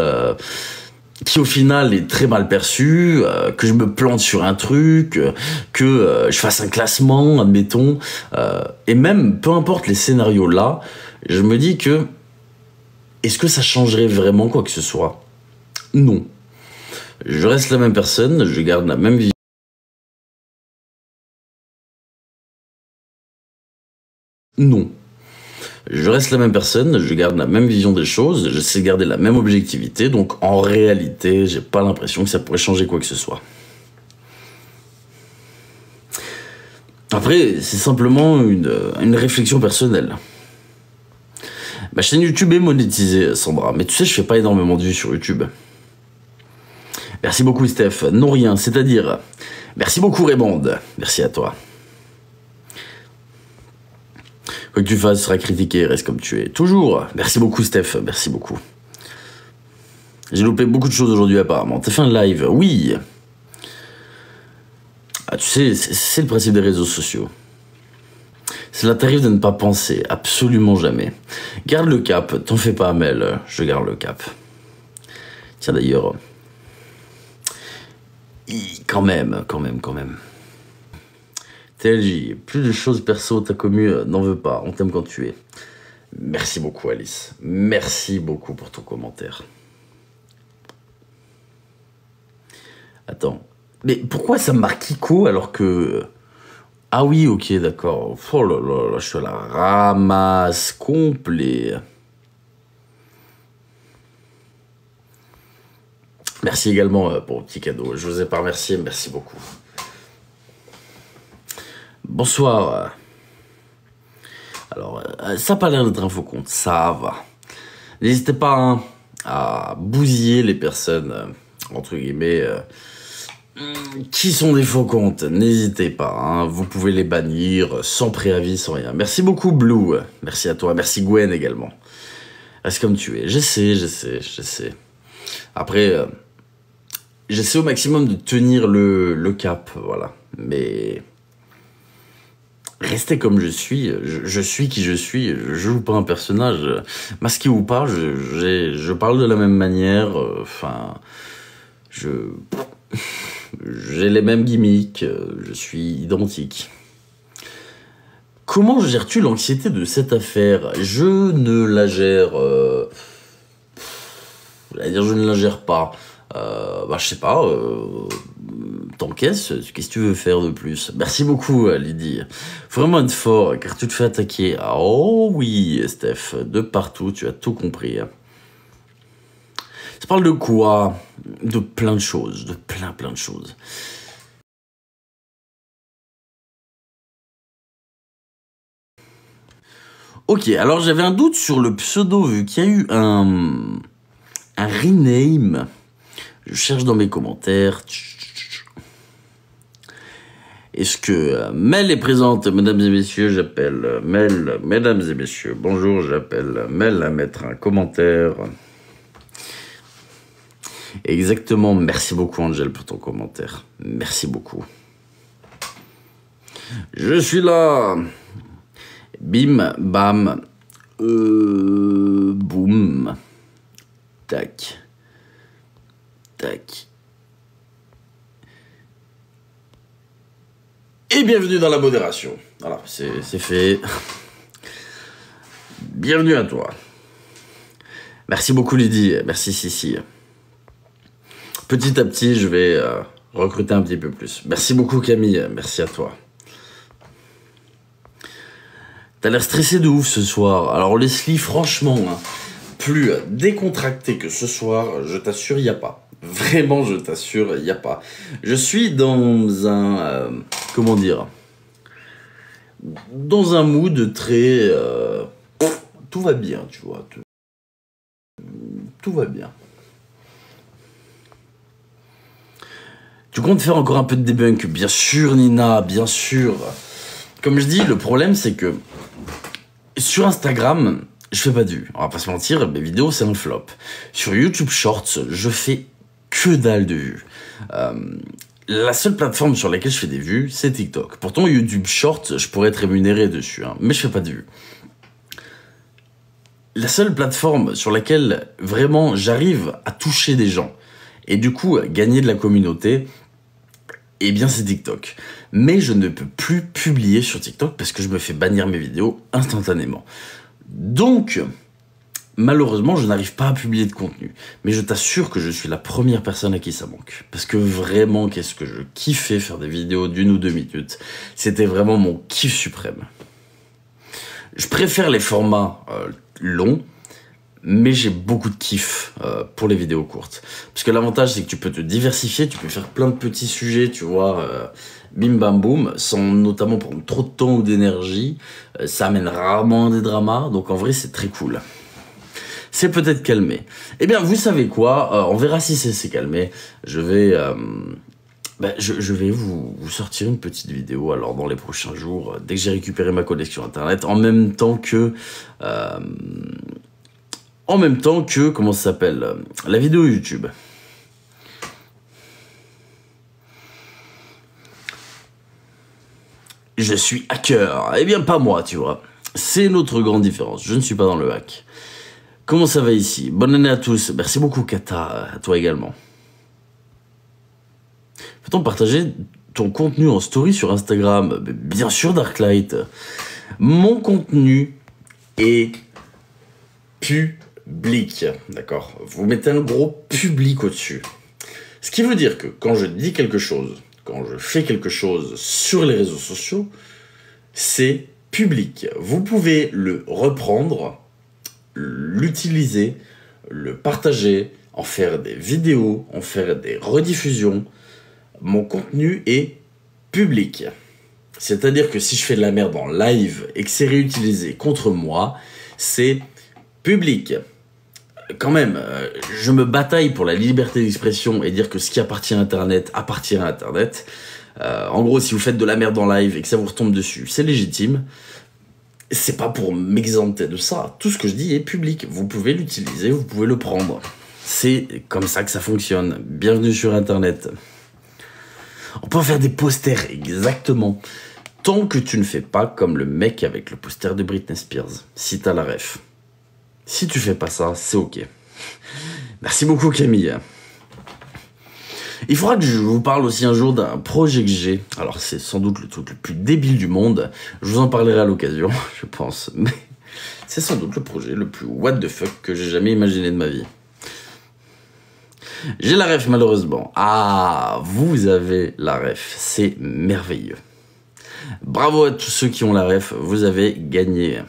au final est très mal perçue, que je me plante sur un truc, que je fasse un classement, admettons, et même, peu importe les scénarios là, je me dis que, est-ce que ça changerait vraiment quoi que ce soit ? Non. Je reste la même personne, je garde la même vie. Non. Je reste la même personne, je garde la même vision des choses, j'essaie de garder la même objectivité, donc en réalité, j'ai pas l'impression que ça pourrait changer quoi que ce soit. Après, c'est simplement une réflexion personnelle. Ma chaîne YouTube est monétisée, Sandra, mais tu sais, je fais pas énormément de vues sur YouTube. Merci beaucoup, Steph. Non, rien, c'est-à-dire... Merci beaucoup, Raymond. Merci à toi. Quoi que tu fasses sera critiqué, reste comme tu es. Toujours. Merci beaucoup, Steph. Merci beaucoup. J'ai loupé beaucoup de choses aujourd'hui, apparemment. T'as fait un live? Oui. Ah, tu sais, c'est le principe des réseaux sociaux. Cela t'arrive de ne pas penser, absolument jamais. Garde le cap, t'en fais pas, Amel, je garde le cap. Tiens d'ailleurs... Quand même. TLJ, plus de choses perso, ta commu n'en veut pas, on t'aime quand tu es. Merci beaucoup Alice, merci beaucoup pour ton commentaire. Attends, mais pourquoi ça me marque Kiko alors que... Ah oui, ok, d'accord. Oh là là, je suis à la ramasse complet. Merci également pour le petit cadeau. Je vous ai pas remercié, merci beaucoup. Bonsoir. Alors, ça n'a pas l'air d'être un faux compte, ça va. N'hésitez pas hein, à bousiller les personnes, entre guillemets... qui sont des faux comptes, n'hésitez pas, hein, vous pouvez les bannir sans préavis, sans rien. Merci beaucoup Blue, merci à toi, merci Gwen également. Reste comme tu es, j'essaie. Après, j'essaie au maximum de tenir le cap, voilà. Mais restez comme je suis qui je suis, je joue pas un personnage. Masqué ou pas, je parle de la même manière, j'ai les mêmes gimmicks, je suis identique. Comment gères-tu l'anxiété de cette affaire? Je ne la gère... je ne la gère pas. Je sais pas. T'encaisses, qu'est-ce que tu veux faire de plus? Merci beaucoup, Lydie. Faut vraiment être fort, car tu te fais attaquer. Oh oui, Steph, de partout, tu as tout compris. Ça parle de quoi? De plein de choses, de plein de choses. Ok, alors j'avais un doute sur le pseudo, vu qu'il y a eu un rename. Je cherche dans mes commentaires. Est-ce que Mel est présente? Mesdames et messieurs, j'appelle Mel. Mesdames et messieurs, bonjour, j'appelle Mel à mettre un commentaire. Exactement, merci beaucoup Angel pour ton commentaire. Merci beaucoup. Je suis là. Bim, bam, boum. Tac. Tac. Et bienvenue dans la modération. Voilà, c'est fait. Bienvenue à toi. Merci beaucoup Lydie, merci Sissi. Petit à petit, je vais recruter un petit peu plus. Merci beaucoup Camille, merci à toi. T'as l'air stressé de ouf ce soir. Alors Leslie, franchement, hein, plus décontracté que ce soir, je t'assure, il n'y a pas. Vraiment, je t'assure, il n'y a pas. Je suis dans un... comment dire? Dans un mood très... tout va bien, tu vois. Tout va bien. Tu comptes faire encore un peu de debunk? Bien sûr, Nina, bien sûr. Comme je dis, le problème, c'est que sur Instagram, je fais pas de vues. On va pas se mentir, mes vidéos, c'est un flop. Sur YouTube Shorts, je fais que dalle de vues. La seule plateforme sur laquelle je fais des vues, c'est TikTok. Pourtant, YouTube Shorts, je pourrais être rémunéré dessus, hein, mais je fais pas de vues. La seule plateforme sur laquelle vraiment j'arrive à toucher des gens et du coup gagner de la communauté, eh bien c'est TikTok. Mais je ne peux plus publier sur TikTok parce que je me fais bannir mes vidéos instantanément. Donc, malheureusement, je n'arrive pas à publier de contenu. Mais je t'assure que je suis la première personne à qui ça manque. Parce que vraiment, qu'est-ce que je kiffais faire des vidéos d'1 ou 2 minutes. C'était vraiment mon kiff suprême. Je préfère les formats longs, mais j'ai beaucoup de kiff pour les vidéos courtes. Parce que l'avantage, c'est que tu peux te diversifier, tu peux faire plein de petits sujets, tu vois, bim bam boum, sans notamment prendre trop de temps ou d'énergie. Ça amène rarement des dramas, donc en vrai, c'est très cool. C'est peut-être calmé. Eh bien, vous savez quoi, on verra si c'est calmé. Je vais... je vais vous sortir une petite vidéo alors dans les prochains jours, dès que j'ai récupéré ma connexion internet, en même temps que, comment ça s'appelle, la vidéo YouTube. Je suis hacker. Eh bien, pas moi, tu vois. C'est notre grande différence. Je ne suis pas dans le hack. Comment ça va ici? Bonne année à tous. Merci beaucoup, Kata. À toi également. Peut-on partager ton contenu en story sur Instagram? Bien sûr, Darklight. Mon contenu est public, d'accord? Vous mettez un gros public au-dessus. Ce qui veut dire que quand je dis quelque chose, quand je fais quelque chose sur les réseaux sociaux, c'est public. Vous pouvez le reprendre, l'utiliser, le partager, en faire des vidéos, en faire des rediffusions. Mon contenu est public. C'est-à-dire que si je fais de la merde en live et que c'est réutilisé contre moi, c'est public. Quand même, je me bataille pour la liberté d'expression et dire que ce qui appartient à Internet appartient à Internet. En gros, si vous faites de la merde en live et que ça vous retombe dessus, c'est légitime. C'est pas pour m'exempter de ça. Tout ce que je dis est public. Vous pouvez l'utiliser, vous pouvez le prendre. C'est comme ça que ça fonctionne. Bienvenue sur Internet. On peut en faire des posters, exactement. Tant que tu ne fais pas comme le mec avec le poster de Britney Spears. Si t'as la ref. Si tu fais pas ça, c'est ok. Merci beaucoup, Camille. Il faudra que je vous parle aussi un jour d'un projet que j'ai. Alors, c'est sans doute le truc le plus débile du monde. Je vous en parlerai à l'occasion, je pense. Mais c'est sans doute le projet le plus what the fuck que j'ai jamais imaginé de ma vie. J'ai la ref, malheureusement. Ah, vous avez la ref. C'est merveilleux. Bravo à tous ceux qui ont la ref. Vous avez gagné.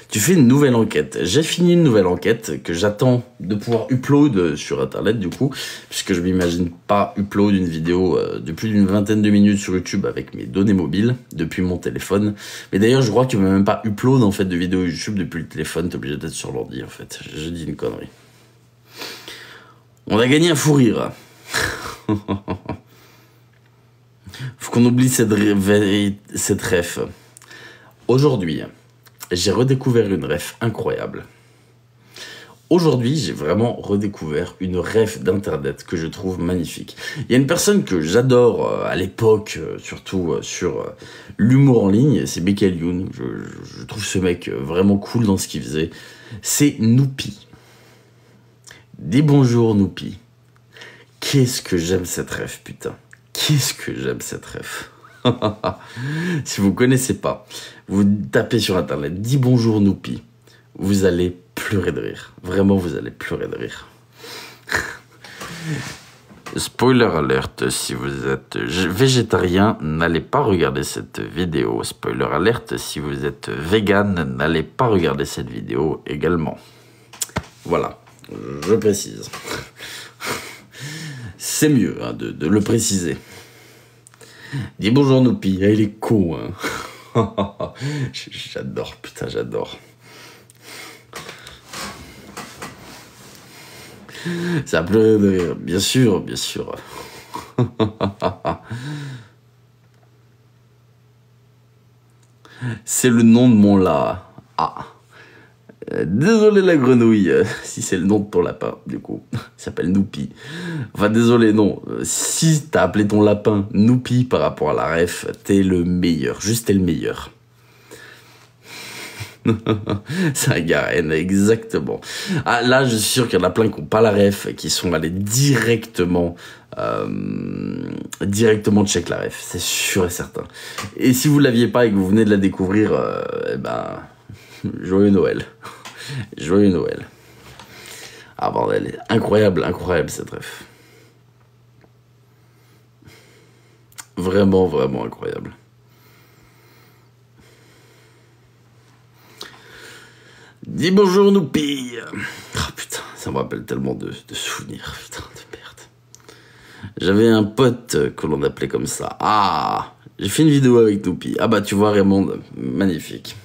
Tu fais une nouvelle enquête. J'ai fini une nouvelle enquête que j'attends de pouvoir upload sur Internet, du coup, puisque je m'imagine pas upload une vidéo de plus d'une vingtaine de minutes sur YouTube avec mes données mobiles depuis mon téléphone. Mais d'ailleurs, je crois que tu peux même pas upload en fait de vidéos YouTube depuis le téléphone. T'es obligé d'être sur l'ordi en fait. J'ai dit une connerie. On a gagné un fou rire. Faut qu'on oublie cette ref. Aujourd'hui, j'ai redécouvert une ref incroyable. Aujourd'hui, j'ai vraiment redécouvert une ref d'internet que je trouve magnifique. Il y a une personne que j'adore à l'époque, surtout sur l'humour en ligne, c'est Michael Youn. Je trouve ce mec vraiment cool dans ce qu'il faisait. C'est Noupi. Dis bonjour, Noupi. Qu'est-ce que j'aime cette ref, putain. Qu'est-ce que j'aime cette ref. Si vous connaissez pas, vous tapez sur Internet, dis bonjour, Noupi. Vous allez pleurer de rire. Vraiment, vous allez pleurer de rire. Spoiler alerte, si vous êtes végétarien, n'allez pas regarder cette vidéo. Spoiler alerte, si vous êtes vegan, n'allez pas regarder cette vidéo également. Voilà, je précise. C'est mieux hein, de le préciser. Dis bonjour Noupi, ah, il est con. Hein. J'adore, putain, j'adore. Ça a pleuré de rire, bien sûr, bien sûr. C'est le nom de mon lard. Ah. Désolé la grenouille, si c'est le nom de ton lapin, du coup. Il s'appelle Noupi. Enfin, désolé, non. Si t'as appelé ton lapin Noupi par rapport à la ref, t'es le meilleur. Juste t'es le meilleur. C'est un Garen, exactement. Ah, là, je suis sûr qu'il y en a plein qui n'ont pas la ref et qui sont allés directement check la ref. C'est sûr et certain. Et si vous l'aviez pas et que vous venez de la découvrir, eh ben, joyeux Noël. Joyeux Noël. Ah bordel, incroyable, incroyable cette ref. Vraiment, vraiment incroyable. Dis bonjour Noupi. Oh putain, ça me rappelle tellement de souvenirs, putain de merde. J'avais un pote que l'on appelait comme ça. Ah, j'ai fait une vidéo avec Noupi. Ah bah tu vois Raymond, magnifique.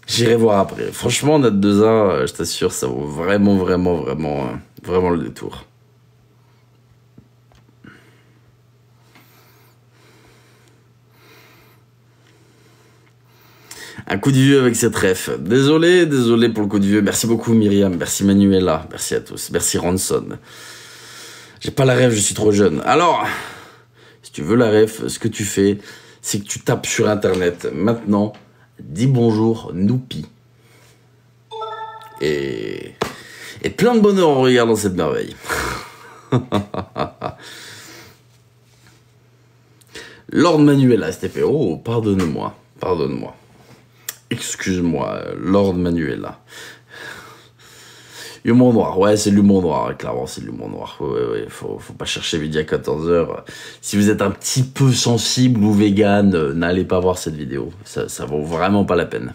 J'irai voir après. Franchement, notre 2A, je t'assure, ça vaut vraiment, vraiment, vraiment, vraiment le détour. Un coup de vieux avec cette ref. Désolé pour le coup de vieux. Merci beaucoup Myriam, merci Manuela, merci à tous, merci Ranson. J'ai pas la ref, je suis trop jeune. Alors, si tu veux la ref, ce que tu fais, c'est que tu tapes sur internet. Maintenant, dis bonjour Noupi. Et plein de bonheur en regardant cette merveille. Lord Manuela, STP. Oh, pardonne-moi, pardonne-moi. Excuse-moi, Lord Manuela. Humour noir, ouais, c'est l'humour noir, clairement, c'est l'humour noir. Ouais, faut pas chercher midi à 14h. Si vous êtes un petit peu sensible ou vegan, n'allez pas voir cette vidéo. Ça vaut vraiment pas la peine.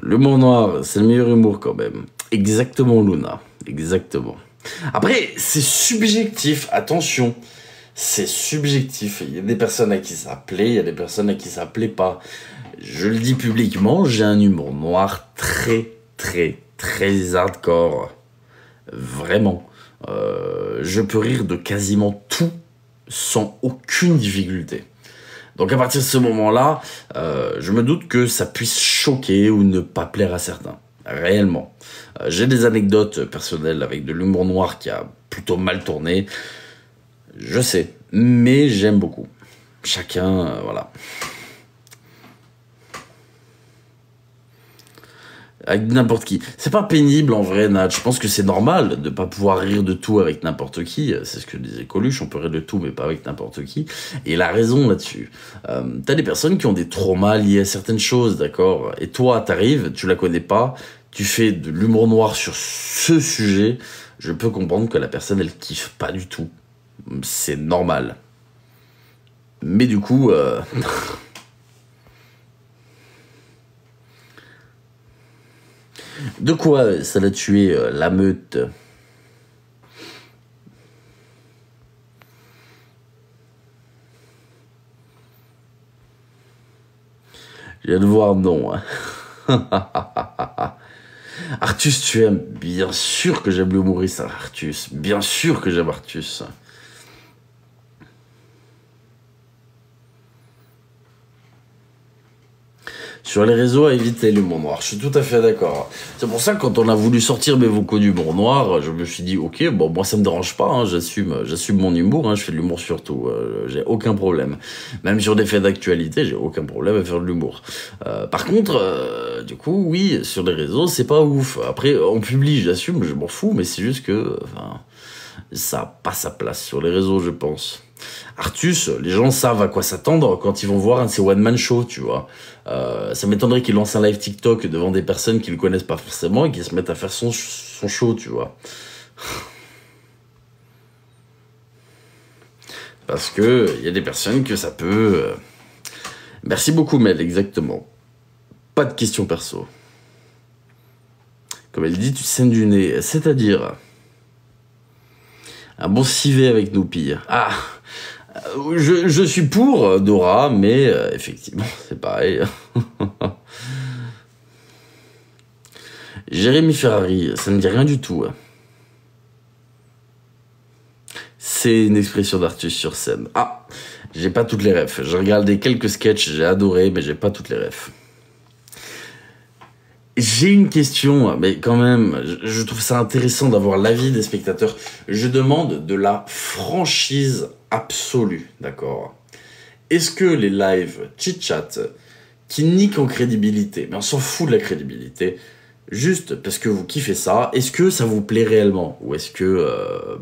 L'humour noir, c'est le meilleur humour quand même. Exactement, Luna. Exactement. Après, c'est subjectif. Attention. C'est subjectif. Il y a des personnes à qui ça plaît, il y a des personnes à qui ça plaît pas. Je le dis publiquement, j'ai un humour noir très, très, très hardcore. Vraiment. Je peux rire de quasiment tout sans aucune difficulté. Donc à partir de ce moment-là, je me doute que ça puisse choquer ou ne pas plaire à certains. Réellement. J'ai des anecdotes personnelles avec de l'humour noir qui a plutôt mal tourné. Je sais. Mais j'aime beaucoup. Chacun, voilà. Avec n'importe qui. C'est pas pénible en vrai, Nat. Je pense que c'est normal de pas pouvoir rire de tout avec n'importe qui. C'est ce que disait Coluche, on peut rire de tout mais pas avec n'importe qui. Et il a raison là-dessus. T'as des personnes qui ont des traumas liés à certaines choses, d'accord? Et toi, t'arrives, tu la connais pas, tu fais de l'humour noir sur ce sujet, je peux comprendre que la personne, elle kiffe pas du tout. C'est normal. Mais du coup... De quoi ça l'a tué, la meute? Je viens de voir non. Hein. Artus, tu aimes? Bien sûr que j'aime l'humoriste, Artus. Bien sûr que j'aime Artus. Sur les réseaux, à éviter l'humour noir. Je suis tout à fait d'accord. C'est pour ça que quand on a voulu sortir mes vocaux d'humour noir, je me suis dit, ok, bon, moi ça me dérange pas, hein, j'assume mon humour, hein, je fais de l'humour sur tout, j'ai aucun problème. Même sur des faits d'actualité, j'ai aucun problème à faire de l'humour. Par contre, du coup, oui, sur les réseaux, c'est pas ouf. Après, on publie, j'assume, je m'en fous, mais c'est juste que, enfin, Ça n'a pas sa place sur les réseaux, je pense. Artus, les gens savent à quoi s'attendre quand ils vont voir un de ses one-man shows, tu vois. Ça m'étonnerait qu'il lance un live TikTok devant des personnes qui le connaissent pas forcément et qui se mettent à faire son show, tu vois. Parce que il y a des personnes que ça peut... Merci beaucoup, Mel, exactement. Pas de questions perso. Comme elle dit, tu saignes du nez. C'est-à-dire... Un bon civet avec Noupi. Ah, je suis pour Dora, mais effectivement, c'est pareil. Jérémy Ferrari, ça ne me dit rien du tout. C'est une expression d'Artus sur scène. Ah, j'ai pas toutes les refs. J'ai regardé quelques sketchs, j'ai adoré, mais j'ai pas toutes les refs. J'ai une question, mais quand même, je trouve ça intéressant d'avoir l'avis des spectateurs. Je demande de la franchise absolue, d'accord? Est-ce que les lives chit-chat qui niquent en crédibilité, mais on s'en fout de la crédibilité, juste parce que vous kiffez ça, est-ce que ça vous plaît réellement? Ou est-ce que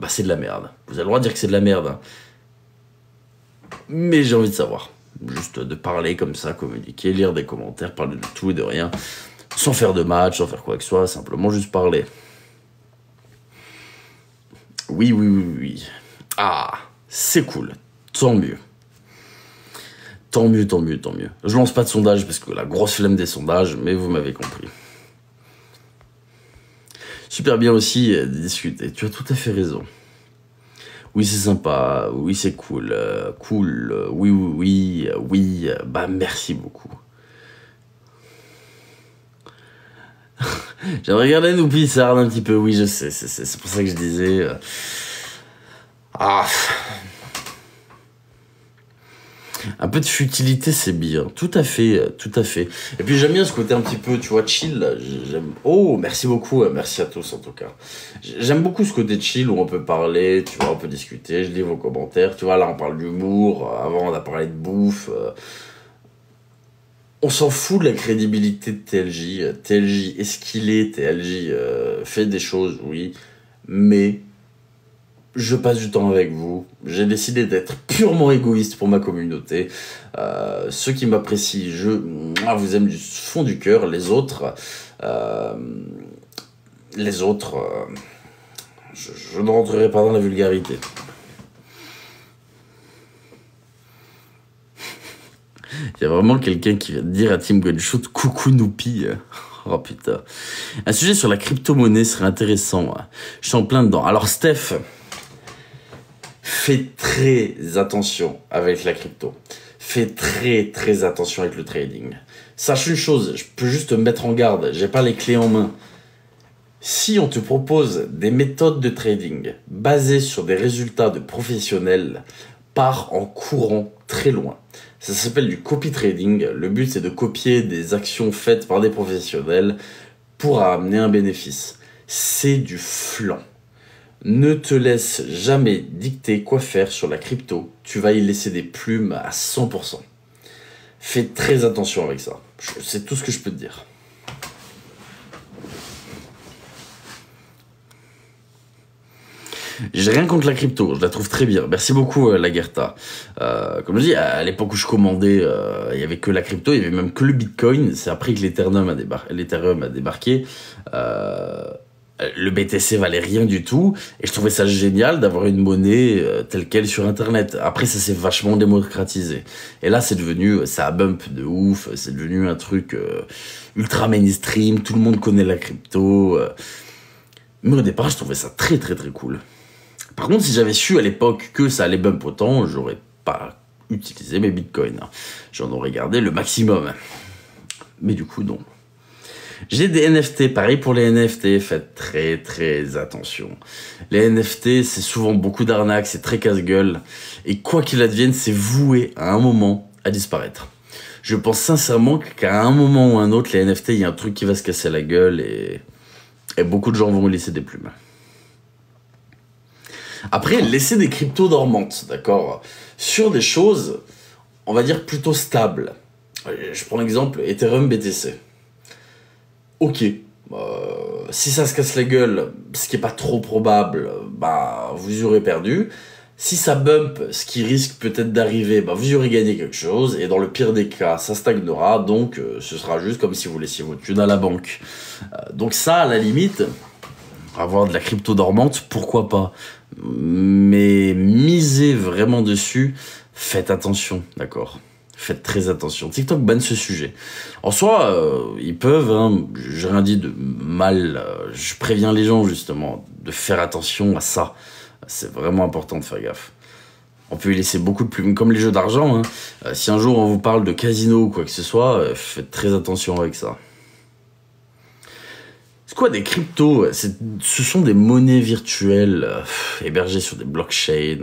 c'est de la merde? Vous avez le droit de dire que c'est de la merde, hein. Mais j'ai envie de savoir. Juste de parler comme ça, communiquer, lire des commentaires, parler de tout et de rien. Sans faire de match, sans faire quoi que ce soit, simplement juste parler. Oui. Ah, c'est cool. Tant mieux. Tant mieux. Je lance pas de sondage parce que la grosse flemme des sondages, mais vous m'avez compris. Super bien aussi de discuter. Tu as tout à fait raison. Oui, c'est sympa. Oui, c'est cool. Oui. Bah, merci beaucoup. J'aimerais regarder Noupi, ça arde un petit peu. Oui, je sais. C'est pour ça que je disais... Un peu de futilité, c'est bien. Tout à fait. Et puis j'aime bien ce côté un petit peu, tu vois, chill. Oh, merci beaucoup. Merci à tous, en tout cas. J'aime beaucoup ce côté chill où on peut parler, tu vois, on peut discuter. Je lis vos commentaires. Tu vois, là, on parle d'humour. Avant, on a parlé de bouffe. On s'en fout de la crédibilité de TLJ. TLJ, est-ce qu'il est TLJ fait des choses, oui. Mais... je passe du temps avec vous. J'ai décidé d'être purement égoïste pour ma communauté. Ceux qui m'apprécient, je vous aime du fond du cœur. Les autres, je ne rentrerai pas dans la vulgarité. Il y a vraiment quelqu'un qui vient de dire à Team Gunshot, coucou Noupi. Oh putain. Un sujet sur la crypto-monnaie serait intéressant. Je suis en plein dedans. Alors Steph... fais très attention avec la crypto. Fais très attention avec le trading. Sache une chose, je peux juste te mettre en garde, j'ai pas les clés en main. Si on te propose des méthodes de trading basées sur des résultats de professionnels, pars en courant très loin. Ça s'appelle du copy trading. Le but, c'est de copier des actions faites par des professionnels pour amener un bénéfice. C'est du flan. Ne te laisse jamais dicter quoi faire sur la crypto. Tu vas y laisser des plumes à 100%. Fais très attention avec ça. C'est tout ce que je peux te dire. J'ai rien contre la crypto, je la trouve très bien. Merci beaucoup, Lagerta. Comme je dis, à l'époque où je commandais, il y avait que la crypto, il y avait même que le Bitcoin. C'est après que l'Ethereum a débarqué. Le BTC valait rien du tout, et je trouvais ça génial d'avoir une monnaie telle quelle sur Internet. Après, ça s'est vachement démocratisé. Et là, c'est devenu, ça a bump de ouf, c'est devenu un truc ultra mainstream, tout le monde connaît la crypto. Mais au départ, je trouvais ça très cool. Par contre, si j'avais su à l'époque que ça allait bump autant, j'aurais pas utilisé mes bitcoins. J'en aurais gardé le maximum. Mais du coup, non. J'ai des NFT, pareil pour les NFT, faites très attention. Les NFT, c'est souvent beaucoup d'arnaques, c'est très casse-gueule, et quoi qu'il advienne, c'est voué à un moment à disparaître. Je pense sincèrement qu'à un moment ou un autre, les NFT, il y a un truc qui va se casser la gueule, et beaucoup de gens vont y laisser des plumes. Après, laisser des cryptos dormantes, d'accord, sur des choses, on va dire, plutôt stables. Je prends l'exemple Ethereum BTC. Ok, Si ça se casse la gueule, ce qui est pas trop probable, bah vous y aurez perdu. Si ça bump, ce qui risque peut-être d'arriver, bah vous y aurez gagné quelque chose. Et dans le pire des cas, ça stagnera. Donc ce sera juste comme si vous laissiez votre thune à la banque. Donc ça, à la limite, avoir de la crypto dormante, pourquoi pas. Mais miser vraiment dessus, faites attention, d'accord? Faites très attention. TikTok banne ce sujet. En soi, ils peuvent, hein, j'ai rien dit de mal, je préviens les gens justement de faire attention à ça. C'est vraiment important de faire gaffe. On peut y laisser beaucoup de plumes, comme les jeux d'argent. Hein. Si un jour on vous parle de casino ou quoi que ce soit, faites très attention avec ça. C'est quoi des cryptos? Ce sont des monnaies virtuelles hébergées sur des blockchains.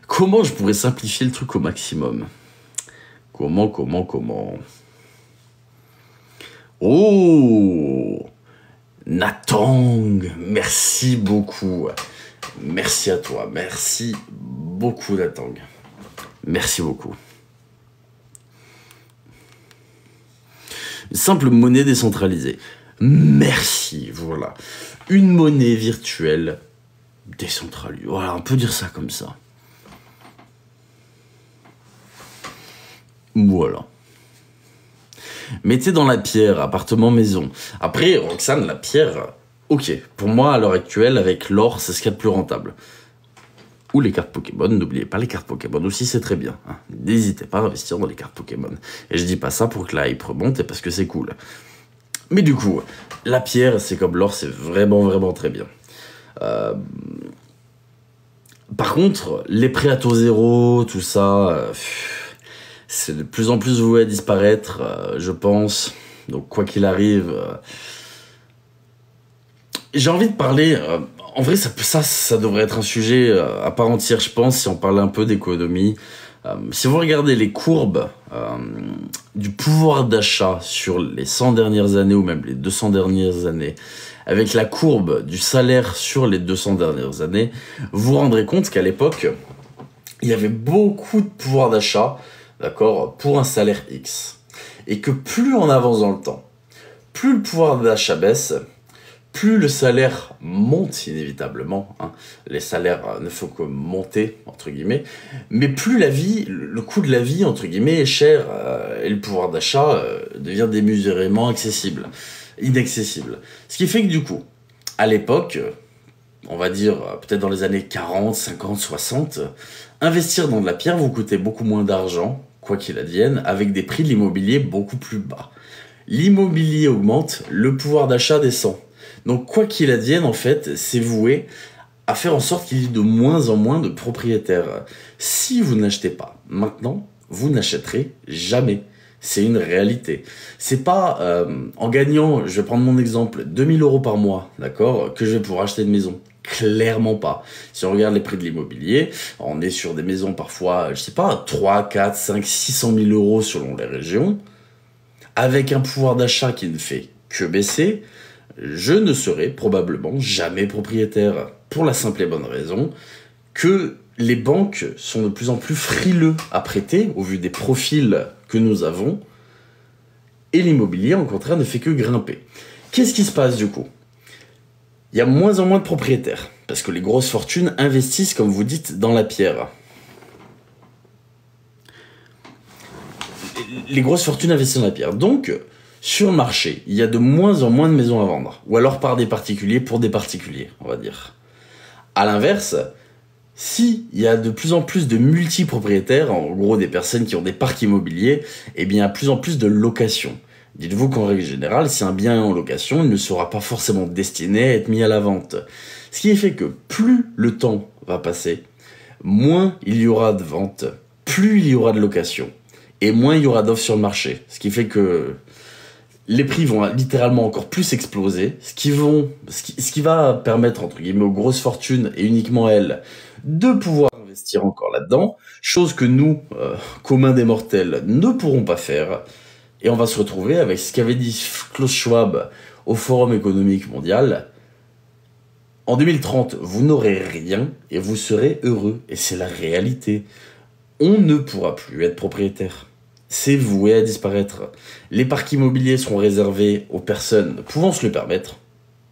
Comment je pourrais simplifier le truc au maximum? Comment? Oh, Natang, merci beaucoup. Merci à toi. Merci beaucoup, Natang. Merci beaucoup. Une simple monnaie décentralisée. Merci, voilà. Une monnaie virtuelle décentralisée. Voilà, on peut dire ça comme ça. Voilà. Mettez dans la pierre, appartement, maison. Après, Roxane, la pierre, ok. Pour moi, à l'heure actuelle, avec l'or, c'est ce qu'il y a de plus rentable. Ou les cartes Pokémon, n'oubliez pas les cartes Pokémon aussi, c'est très bien. Hein. N'hésitez pas à investir dans les cartes Pokémon. Et je dis pas ça pour que la hype remonte et parce que c'est cool. Mais du coup, la pierre, c'est comme l'or, c'est vraiment très bien. Par contre, les prêts à taux zéro, tout ça, c'est de plus en plus voué à disparaître, je pense. Donc quoi qu'il arrive, j'ai envie de parler. En vrai, ça devrait être un sujet à part entière, je pense, si on parlait un peu d'économie. Si vous regardez les courbes du pouvoir d'achat sur les 100 dernières années ou même les 200 dernières années, avec la courbe du salaire sur les 200 dernières années, vous vous rendrez compte qu'à l'époque, il y avait beaucoup de pouvoir d'achat, d'accord, pour un salaire X. Et que plus on avance dans le temps, plus le pouvoir d'achat baisse, plus le salaire monte inévitablement, hein. Les salaires ne font que monter, entre guillemets, mais plus la vie, le coût de la vie, entre guillemets, est cher, et le pouvoir d'achat devient démesurément inaccessible. Ce qui fait que du coup, à l'époque, on va dire peut-être dans les années 40, 50, 60, investir dans de la pierre vous coûtait beaucoup moins d'argent, quoi qu'il advienne, avec des prix de l'immobilier beaucoup plus bas. L'immobilier augmente, le pouvoir d'achat descend. Donc quoi qu'il advienne, en fait, c'est voué à faire en sorte qu'il y ait de moins en moins de propriétaires. Si vous n'achetez pas maintenant, vous n'achèterez jamais. C'est une réalité. C'est pas en gagnant, je vais prendre mon exemple, 2000 € par mois, d'accord, que je vais pouvoir acheter une maison. Clairement pas. Si on regarde les prix de l'immobilier, on est sur des maisons parfois, je sais pas, 3, 4, 5, 600 000 € selon les régions, avec un pouvoir d'achat qui ne fait que baisser. Je ne serai probablement jamais propriétaire pour la simple et bonne raison que les banques sont de plus en plus frileux à prêter au vu des profils que nous avons et l'immobilier, au contraire, ne fait que grimper. Qu'est-ce qui se passe du coup? Il y a moins en moins de propriétaires parce que les grosses fortunes investissent, comme vous dites, dans la pierre. Les grosses fortunes investissent dans la pierre. Donc, sur le marché, il y a de moins en moins de maisons à vendre. Ou alors par des particuliers pour des particuliers, on va dire. À l'inverse, si il y a de plus en plus de multipropriétaires, en gros des personnes qui ont des parcs immobiliers, eh bien il y a de plus en plus de locations. Dites-vous qu'en règle générale, si un bien est en location, il ne sera pas forcément destiné à être mis à la vente. Ce qui fait que plus le temps va passer, moins il y aura de ventes, plus il y aura de locations, et moins il y aura d'offres sur le marché. Ce qui fait que les prix vont littéralement encore plus exploser, ce qui va permettre, entre guillemets, aux grosses fortunes, et uniquement à elles, de pouvoir investir encore là-dedans, chose que nous, communs des mortels, ne pourrons pas faire, et on va se retrouver avec ce qu'avait dit Klaus Schwab au Forum économique mondial. En 2030, vous n'aurez rien, et vous serez heureux, et c'est la réalité. On ne pourra plus être propriétaire. c'est voué à disparaître. Les parcs immobiliers seront réservés aux personnes pouvant se le permettre.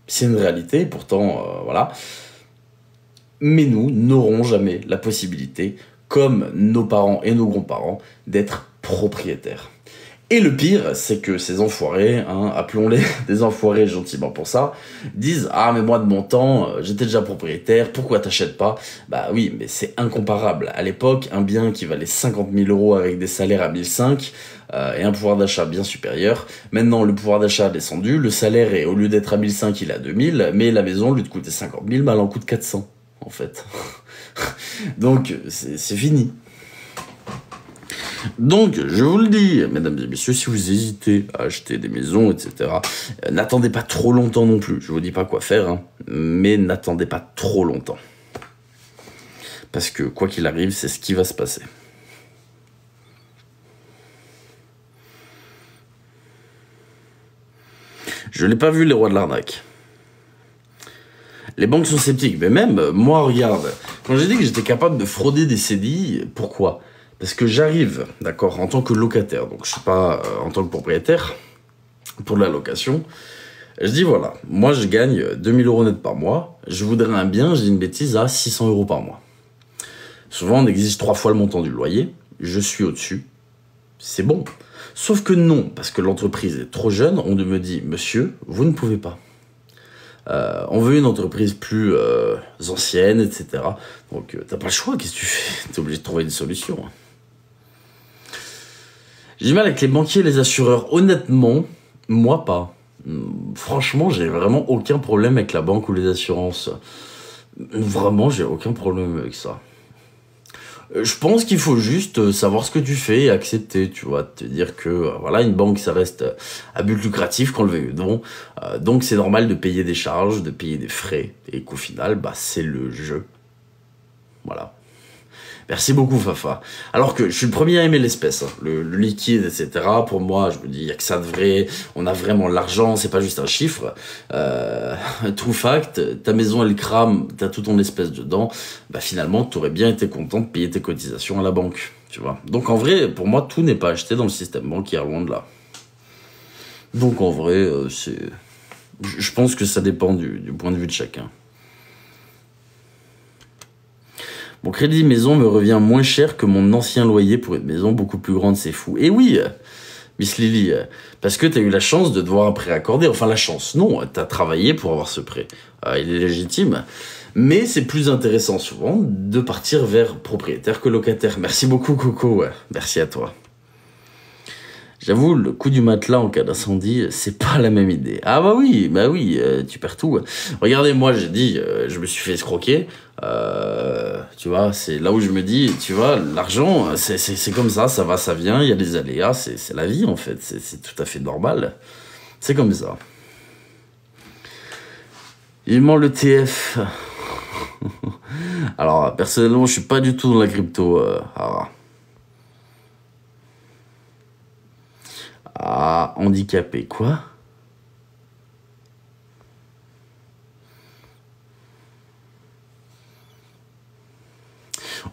C'est une réalité, pourtant, voilà. Mais nous n'aurons jamais la possibilité, comme nos parents et nos grands-parents, d'être propriétaires. Et le pire, c'est que ces enfoirés, hein, appelons-les des enfoirés gentiment pour ça, disent « Ah, mais moi de mon temps, j'étais déjà propriétaire, pourquoi t'achètes pas ?» Bah oui, mais c'est incomparable. À l'époque, un bien qui valait 50 000 € avec des salaires à 1005 et un pouvoir d'achat bien supérieur. Maintenant, le pouvoir d'achat a descendu, le salaire, est, au lieu d'être à 1005, il est à 2000, mais la maison, au lieu de coûter 50 000, bah, elle en coûte 400, en fait. Donc, c'est fini. Donc, je vous le dis, mesdames et messieurs, si vous hésitez à acheter des maisons, etc., n'attendez pas trop longtemps non plus. Je vous dis pas quoi faire, hein, mais n'attendez pas trop longtemps. Parce que, quoi qu'il arrive, c'est ce qui va se passer. Je n'ai pas vu les rois de l'arnaque. Les banques sont sceptiques, mais même, moi, regarde, quand j'ai dit que j'étais capable de frauder des CDI, pourquoi ? Parce que j'arrive, d'accord, en tant que locataire, donc je suis pas en tant que propriétaire, pour la location, je dis voilà, moi je gagne 2000 € net par mois, je voudrais un bien, je dis une bêtise, à 600 € par mois. Souvent on exige 3 fois le montant du loyer, je suis au-dessus, c'est bon. Sauf que non, parce que l'entreprise est trop jeune, on me dit, monsieur, vous ne pouvez pas. On veut une entreprise plus ancienne, etc. Donc t'as pas le choix, qu'est-ce que tu fais? T'es obligé de trouver une solution. J'ai du mal avec les banquiers et les assureurs. Honnêtement, moi pas. Franchement, j'ai vraiment aucun problème avec la banque ou les assurances. Vraiment, j'ai aucun problème avec ça. Je pense qu'il faut juste savoir ce que tu fais et accepter, tu vois, te dire que voilà, une banque ça reste à but lucratif qu'on le veuille ou non, donc c'est normal de payer des charges, de payer des frais et qu'au final, bah c'est le jeu. Voilà. Merci beaucoup Fafa. Alors que je suis le premier à aimer l'espèce, hein. Le liquide, etc. Pour moi, je me dis, il n'y a que ça de vrai, on a vraiment l'argent, c'est pas juste un chiffre. True fact, ta maison elle crame, t'as tout ton espèce dedans, bah finalement, t'aurais bien été content de payer tes cotisations à la banque, tu vois. Donc en vrai, pour moi, tout n'est pas acheté dans le système bancaire, loin de là. Donc en vrai, c'est... Je pense que ça dépend du point de vue de chacun. Mon crédit maison me revient moins cher que mon ancien loyer pour une maison beaucoup plus grande, c'est fou. Et oui, Miss Lily, parce que t'as eu la chance de devoir un prêt accordé. Enfin, la chance, non, t'as travaillé pour avoir ce prêt. Il est légitime. Mais c'est plus intéressant souvent de partir vers propriétaire que locataire. Merci beaucoup, Coco. Merci à toi. J'avoue, le coup du matelas en cas d'incendie, c'est pas la même idée. Ah bah oui, tu perds tout. Regardez, moi j'ai dit, je me suis fait escroquer. Tu vois, c'est là où je me dis, tu vois, l'argent, c'est comme ça va, ça vient, il y a des aléas, c'est la vie en fait, c'est tout à fait normal. C'est comme ça. Vivement le TF. Alors, personnellement, je suis pas du tout dans la crypto. Ah, handicapé, quoi?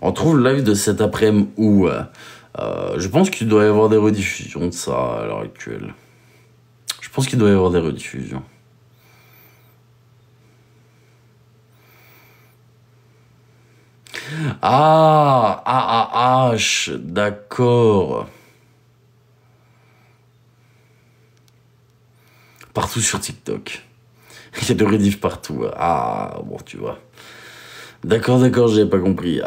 On trouve le live de cet après-midi où je pense qu'il doit y avoir des rediffusions de ça à l'heure actuelle. Je pense qu'il doit y avoir des rediffusions. D'accord. Partout sur TikTok. Il y a des rediff partout. Ah, bon, tu vois. D'accord, j'avais pas compris.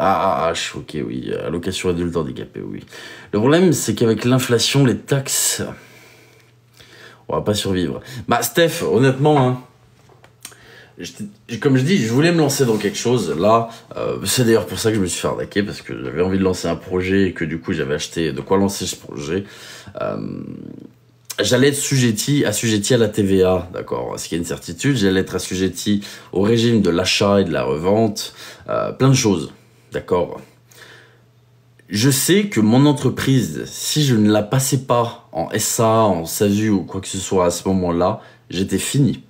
Ok, oui. Allocation adulte handicapé, oui. Le problème, c'est qu'avec l'inflation, les taxes, on va pas survivre. Bah, Steph, honnêtement, hein, comme je dis, je voulais me lancer dans quelque chose. Là, c'est d'ailleurs pour ça que je me suis fait arnaquer, parce que j'avais envie de lancer un projet et que du coup, j'avais acheté de quoi lancer ce projet. J'allais être assujetti à la TVA, d'accord. Ce qui est une certitude, j'allais être assujetti au régime de l'achat et de la revente, plein de choses, d'accord. Je sais que mon entreprise, si je ne la passais pas en SA, en SASU ou quoi que ce soit à ce moment-là, j'étais fini.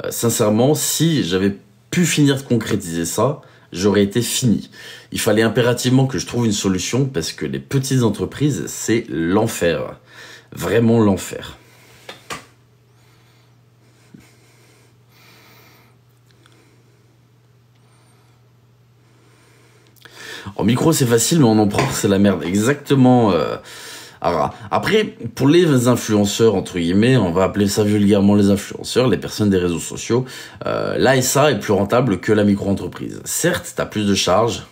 Sincèrement, si j'avais pu finir de concrétiser ça, j'aurais été fini. Il fallait impérativement que je trouve une solution parce que les petites entreprises, c'est l'enfer. Vraiment l'enfer. En micro, c'est facile, mais en emprunt, c'est la merde. Exactement. Alors, après, pour les influenceurs, entre guillemets, on va appeler ça vulgairement les influenceurs, les personnes des réseaux sociaux, l'ASA est plus rentable que la micro-entreprise. Certes, t'as plus de charges,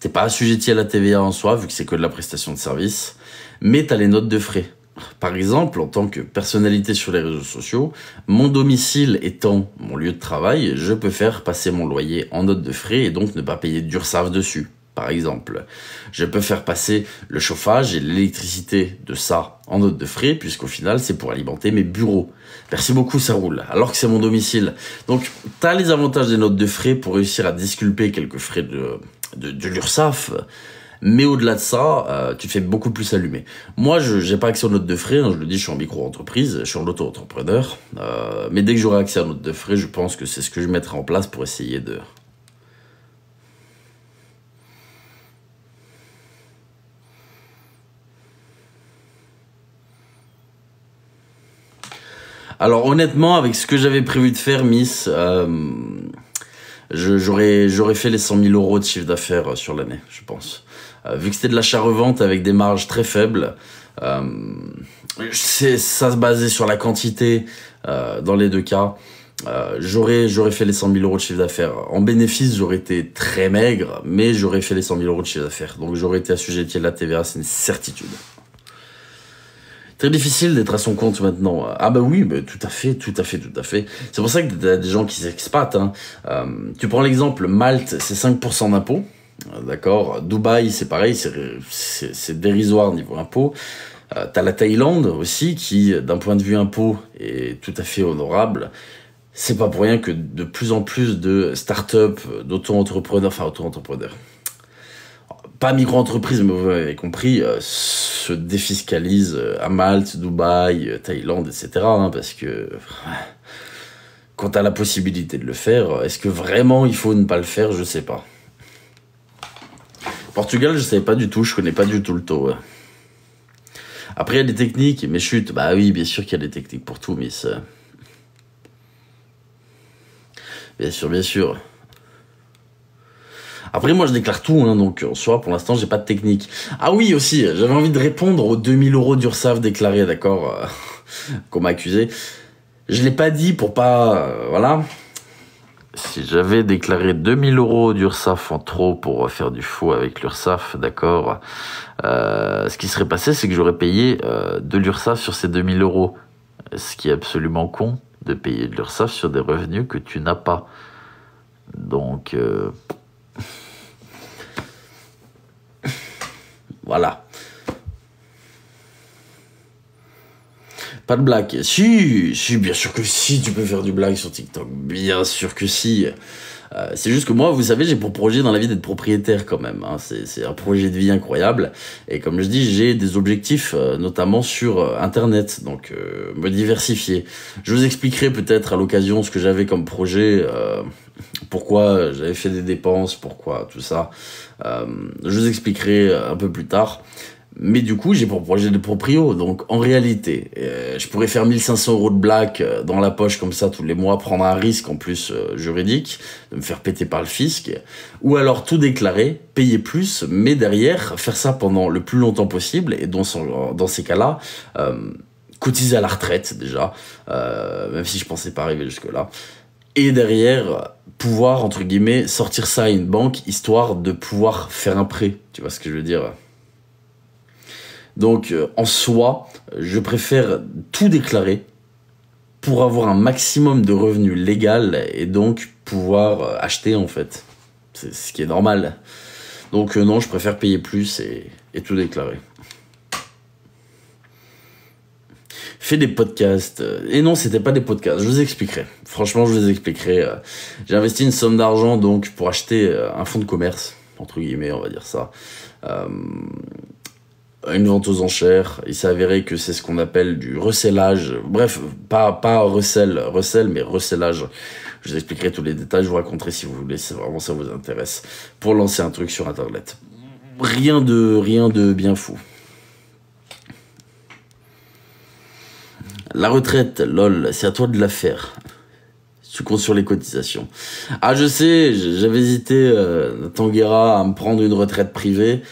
t'es pas assujetti à la TVA en soi, vu que c'est que de la prestation de service, mais t'as les notes de frais. Par exemple, en tant que personnalité sur les réseaux sociaux, mon domicile étant mon lieu de travail, je peux faire passer mon loyer en note de frais et donc ne pas payer d'URSSAF dessus. Par exemple, je peux faire passer le chauffage et l'électricité de ça en note de frais, puisqu'au final, c'est pour alimenter mes bureaux. Merci beaucoup, ça roule, alors que c'est mon domicile. Donc, t'as les avantages des notes de frais pour réussir à disculper quelques frais de l'URSSAF, mais au-delà de ça, tu te fais beaucoup plus allumer. Moi, j'ai pas accès aux notes de frais, hein, je le dis, je suis en micro-entreprise, je suis en auto-entrepreneur, mais dès que j'aurai accès à notes de frais, je pense que c'est ce que je mettrai en place pour essayer de... Alors honnêtement, avec ce que j'avais prévu de faire, Miss, j'aurais fait les 100 000 euros de chiffre d'affaires sur l'année, je pense. Vu que c'était de l'achat-revente avec des marges très faibles, ça se basait sur la quantité dans les deux cas. J'aurais fait les 100 000 euros de chiffre d'affaires. En bénéfice, j'aurais été très maigre, mais j'aurais fait les 100 000 euros de chiffre d'affaires. Donc j'aurais été assujetti à la TVA, c'est une certitude. Très difficile d'être à son compte maintenant. Ah bah oui, bah, tout à fait. C'est pour ça que t'as des gens qui s'expatent. Hein. Tu prends l'exemple, Malte, c'est 5% d'impôt. D'accord. Dubaï, c'est pareil, c'est dérisoire niveau impôt. T'as la Thaïlande aussi, qui, d'un point de vue impôt, est tout à fait honorable. C'est pas pour rien que de plus en plus de start-up, d'auto-entrepreneurs, pas micro-entreprise, mais vous avez compris, se défiscalisent à Malte, Dubaï, Thaïlande, etc. Hein, parce que quand t'as la possibilité de le faire, est-ce que vraiment il faut ne pas le faire? Je sais pas. Portugal, je savais pas du tout, je connais pas du tout le taux. Ouais. Après, il y a des techniques, mais chut, bah oui, bien sûr qu'il y a des techniques pour tout, Miss. Bien sûr. Après, moi, je déclare tout, hein, donc en soi, pour l'instant, j'ai pas de technique. Ah oui, aussi, j'avais envie de répondre aux 2000 euros d'URSSAF déclarés, d'accord, qu'on m'a accusé. Je l'ai pas dit pour pas... voilà. Si j'avais déclaré 2000 euros d'URSSAF en trop pour faire du faux avec l'URSSAF, d'accord, ce qui serait passé, c'est que j'aurais payé de l'URSSAF sur ces 2000 euros. Ce qui est absolument con, de payer de l'URSSAF sur des revenus que tu n'as pas. Donc... voilà. Pas de blague. Si, bien sûr que si, tu peux faire du blague sur TikTok. Bien sûr que si. C'est juste que moi, vous savez, j'ai pour projet dans la vie d'être propriétaire quand même. Hein. C'est un projet de vie incroyable. Et comme je dis, j'ai des objectifs, notamment sur Internet. Donc, me diversifier. Je vous expliquerai peut-être à l'occasion ce que j'avais comme projet, pourquoi j'avais fait des dépenses, pourquoi tout ça. Je vous expliquerai un peu plus tard. Mais du coup, j'ai pour projet de proprio. Donc, en réalité, je pourrais faire 1500 euros de black dans la poche comme ça tous les mois, prendre un risque en plus juridique, de me faire péter par le fisc. Ou alors tout déclarer, payer plus, mais derrière, faire ça pendant le plus longtemps possible. Et dans ces cas-là, cotiser à la retraite déjà, même si je pensais pas arriver jusque-là. Et derrière, pouvoir, entre guillemets, sortir ça à une banque, histoire de pouvoir faire un prêt. Tu vois ce que je veux dire ? Donc, en soi, je préfère tout déclarer pour avoir un maximum de revenus légaux et donc pouvoir acheter, en fait. C'est ce qui est normal. Donc, non, je préfère payer plus et tout déclarer. Fais des podcasts. Et non, c'était pas des podcasts. Je vous expliquerai. Franchement, je vous expliquerai. J'ai investi une somme d'argent donc pour acheter un fonds de commerce, entre guillemets, on va dire ça. Une vente aux enchères. Il s'est avéré que c'est ce qu'on appelle du recellage. Bref, pas recel, mais recellage. Je vous expliquerai tous les détails, je vous raconterai si vous voulez, si vraiment ça vous intéresse, pour lancer un truc sur Internet. Rien de bien fou. La retraite, lol, c'est à toi de la faire. Tu comptes sur les cotisations. Ah, je sais, j'avais hésité, Tanguera, à me prendre une retraite privée.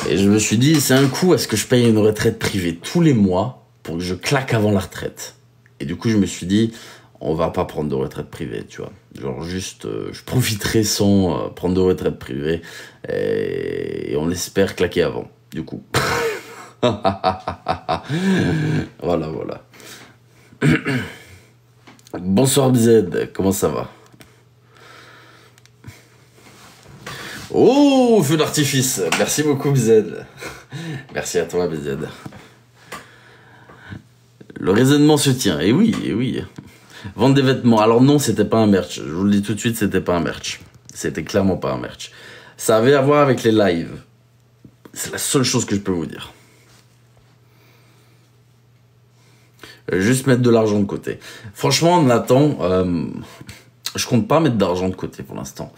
Et je me suis dit, c'est un coup à ce que je paye une retraite privée tous les mois pour que je claque avant la retraite. Et du coup, je me suis dit, on va pas prendre de retraite privée, tu vois. Genre juste, je profiterai sans prendre de retraite privée. Et on espère claquer avant, du coup. Voilà. Bonsoir BZ, comment ça va? Oh, feu d'artifice, merci beaucoup BZ. Merci à toi BZ. Le raisonnement se tient, et oui. Vendre des vêtements, alors non, c'était pas un merch. Je vous le dis tout de suite, c'était pas un merch. C'était clairement pas un merch. Ça avait à voir avec les lives. C'est la seule chose que je peux vous dire. Juste mettre de l'argent de côté. Franchement, Nathan, je compte pas mettre d'argent de côté pour l'instant.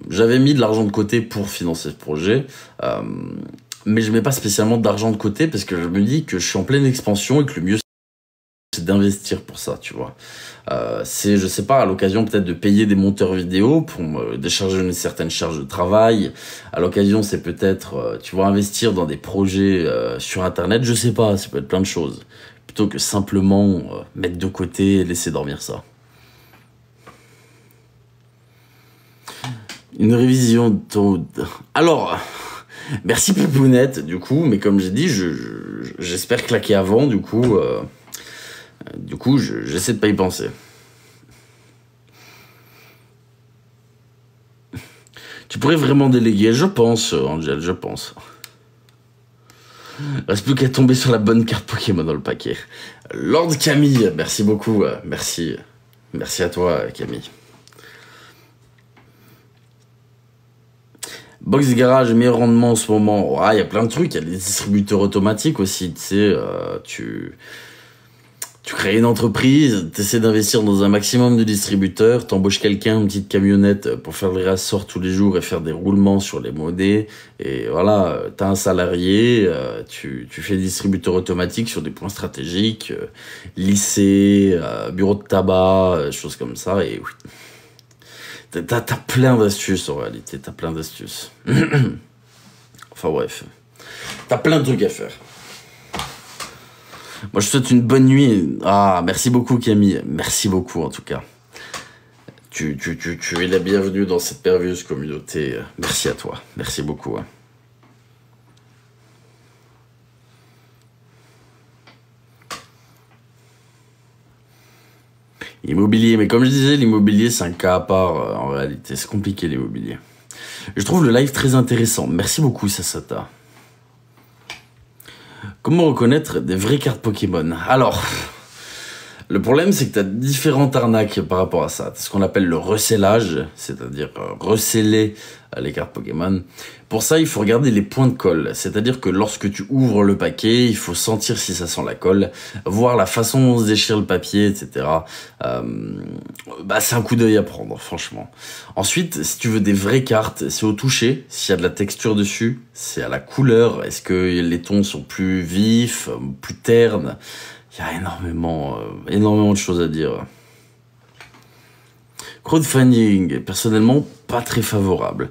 J'avais mis de l'argent de côté pour financer ce projet, mais je mets pas spécialement d'argent de côté parce que je me dis que je suis en pleine expansion et que le mieux c'est d'investir pour ça, tu vois. C'est, je sais pas, à l'occasion peut-être de payer des monteurs vidéo pour me décharger une certaine charge de travail. À l'occasion, c'est peut-être, tu vois, investir dans des projets sur Internet. Je sais pas, ça peut être plein de choses. Plutôt que simplement mettre de côté et laisser dormir ça. Une révision de... Alors, merci Poupounette, du coup, mais comme j'ai dit, j'espère claquer avant, du coup, j'essaie de pas y penser. Tu pourrais vraiment déléguer, je pense, Angel, je pense. Reste plus qu'à tomber sur la bonne carte Pokémon dans le paquet. Lord Camille, merci beaucoup, merci à toi Camille. Box Garage, meilleur rendement en ce moment. Ah, il y a plein de trucs, il y a des distributeurs automatiques aussi, tu sais, tu crées une entreprise, tu essaies d'investir dans un maximum de distributeurs, t'embauches quelqu'un, une petite camionnette pour faire des rassorts tous les jours et faire des roulements sur les modés. Et voilà, t'as un salarié, tu fais des distributeurs automatiques sur des points stratégiques, lycée, bureau de tabac, choses comme ça. Et oui, t'as plein d'astuces en réalité, t'as plein d'astuces. Enfin bref, t'as plein de trucs à faire. Moi, je te souhaite une bonne nuit. Ah, merci beaucoup, Camille. Merci beaucoup, en tout cas. Tu es la bienvenue dans cette merveilleuse communauté. Merci à toi. Merci beaucoup. Immobilier. Mais comme je disais, l'immobilier, c'est un cas à part, en réalité. C'est compliqué, l'immobilier. Je trouve le live très intéressant. Merci beaucoup, Sasata. Comment reconnaître des vraies cartes Pokémon? Alors, le problème, c'est que tu as différentes arnaques par rapport à ça. Tu as ce qu'on appelle le recellage, c'est-à-dire receller les cartes Pokémon. Pour ça, il faut regarder les points de colle. C'est-à-dire que lorsque tu ouvres le paquet, il faut sentir si ça sent la colle, voir la façon dont on se déchire le papier, etc. C'est un coup d'œil à prendre, franchement. Ensuite, si tu veux des vraies cartes, c'est au toucher. S'il y a de la texture dessus, c'est à la couleur. Est-ce que les tons sont plus vifs, plus ternes? Il y a énormément de choses à dire. Crowdfunding, personnellement, pas très favorable.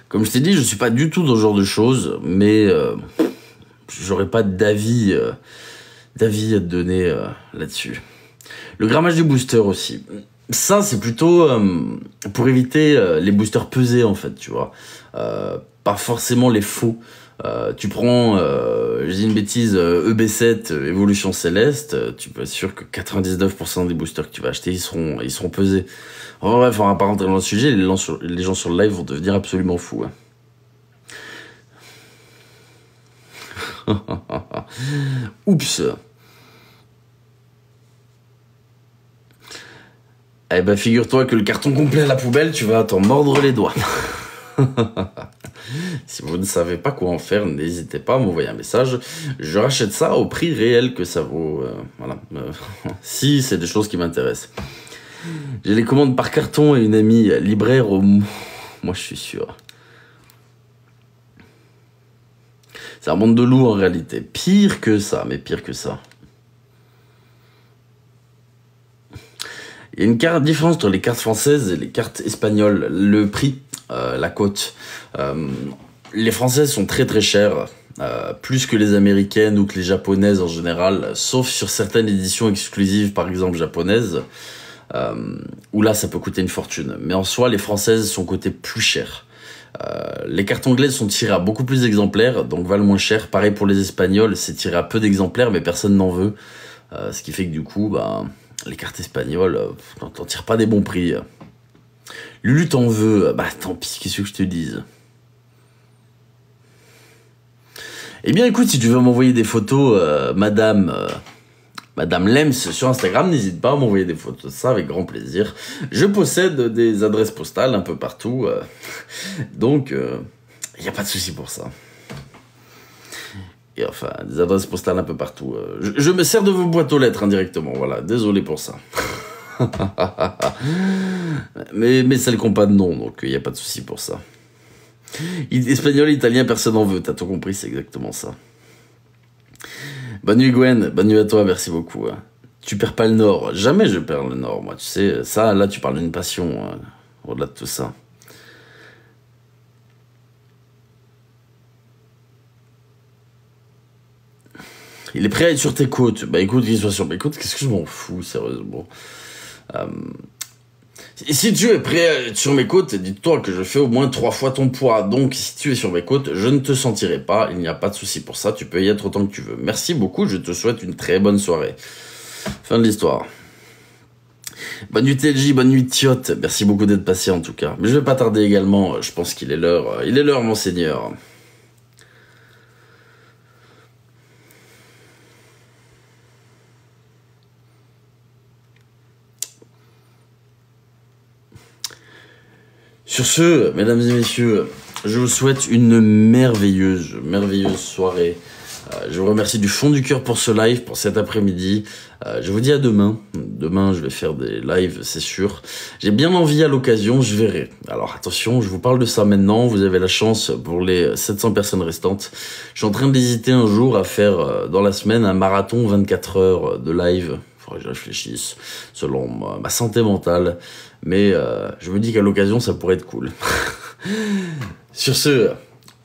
Comme je t'ai dit, je suis pas du tout dans ce genre de choses, mais j'aurais pas d'avis à te donner là-dessus. Le grammage du booster aussi. Ça, c'est plutôt pour éviter les boosters pesés, en fait, tu vois. Pas forcément les faux. Tu prends, je dis une bêtise, EB7, Évolution Céleste, tu peux être sûr que 99% des boosters que tu vas acheter, ils seront pesés. En bref, on va pas rentrer dans le sujet, les gens sur le live vont devenir absolument fous. Hein. Oups. Eh ben, figure-toi que le carton complet à la poubelle, tu vas t'en mordre les doigts. Si vous ne savez pas quoi en faire, n'hésitez pas à m'envoyer un message. Je rachète ça au prix réel que ça vaut. Voilà. Si c'est des choses qui m'intéressent. J'ai les commandes par carton et une amie libraire au... Moi, je suis sûr. C'est un monde de loups en réalité. Pire que ça, mais pire que ça. Il y a une différence entre les cartes françaises et les cartes espagnoles. Le prix, la cote. Les françaises sont très très chères. Plus que les américaines ou que les japonaises en général. Sauf sur certaines éditions exclusives, par exemple japonaises. Où là, ça peut coûter une fortune. Mais en soi, les françaises sont cotées plus chères. Les cartes anglaises sont tirées à beaucoup plus d'exemplaires, donc valent moins cher. Pareil pour les espagnols, c'est tiré à peu d'exemplaires, mais personne n'en veut. Ce qui fait que du coup, les cartes espagnoles, t'en tires pas des bons prix. Lulu t'en veut, tant pis, qu'est-ce que je te dise. Eh bien écoute, si tu veux m'envoyer des photos, Madame Lems sur Instagram, n'hésite pas à m'envoyer des photos de ça avec grand plaisir. Je possède des adresses postales un peu partout, donc il n'y a pas de souci pour ça. Et enfin, des adresses postales un peu partout. Je me sers de vos boîtes aux lettres indirectement, voilà, désolé pour ça. mais celles qui n'ont pas de nom, donc il n'y a pas de souci pour ça. Espagnol, italien, personne n'en veut, t'as tout compris, c'est exactement ça. Bonne nuit Gwen, bonne nuit à toi, merci beaucoup. Tu perds pas le nord, jamais je perds le nord, moi, tu sais, ça, là, tu parles d'une passion, au-delà de tout ça. Il est prêt à être sur tes côtes. Bah écoute, qu'il soit sur mes côtes, qu'est-ce que je m'en fous, sérieusement. Si tu es prêt à être sur mes côtes, dis-toi que je fais au moins 3 fois ton poids. Donc, si tu es sur mes côtes, je ne te sentirai pas. Il n'y a pas de souci pour ça. Tu peux y être autant que tu veux. Merci beaucoup. Je te souhaite une très bonne soirée. Fin de l'histoire. Bonne nuit TLJ, bonne nuit Tiote. Merci beaucoup d'être passé en tout cas. Mais je vais pas tarder également. Je pense qu'il est l'heure. Il est l'heure, monseigneur. Sur ce, mesdames et messieurs, je vous souhaite une merveilleuse soirée. Je vous remercie du fond du cœur pour ce live, pour cet après-midi. Je vous dis à demain. Demain, je vais faire des lives, c'est sûr. J'ai bien envie à l'occasion, je verrai. Alors attention, je vous parle de ça maintenant. Vous avez la chance pour les 700 personnes restantes. Je suis en train d'hésiter un jour à faire dans la semaine un marathon 24 heures de live. Faudrait que je réfléchisse selon ma santé mentale. Mais je me dis qu'à l'occasion, ça pourrait être cool. Sur ce,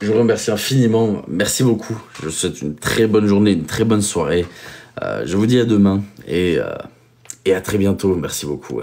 je vous remercie infiniment. Merci beaucoup. Je vous souhaite une très bonne journée, une très bonne soirée. Je vous dis à demain et à très bientôt. Merci beaucoup.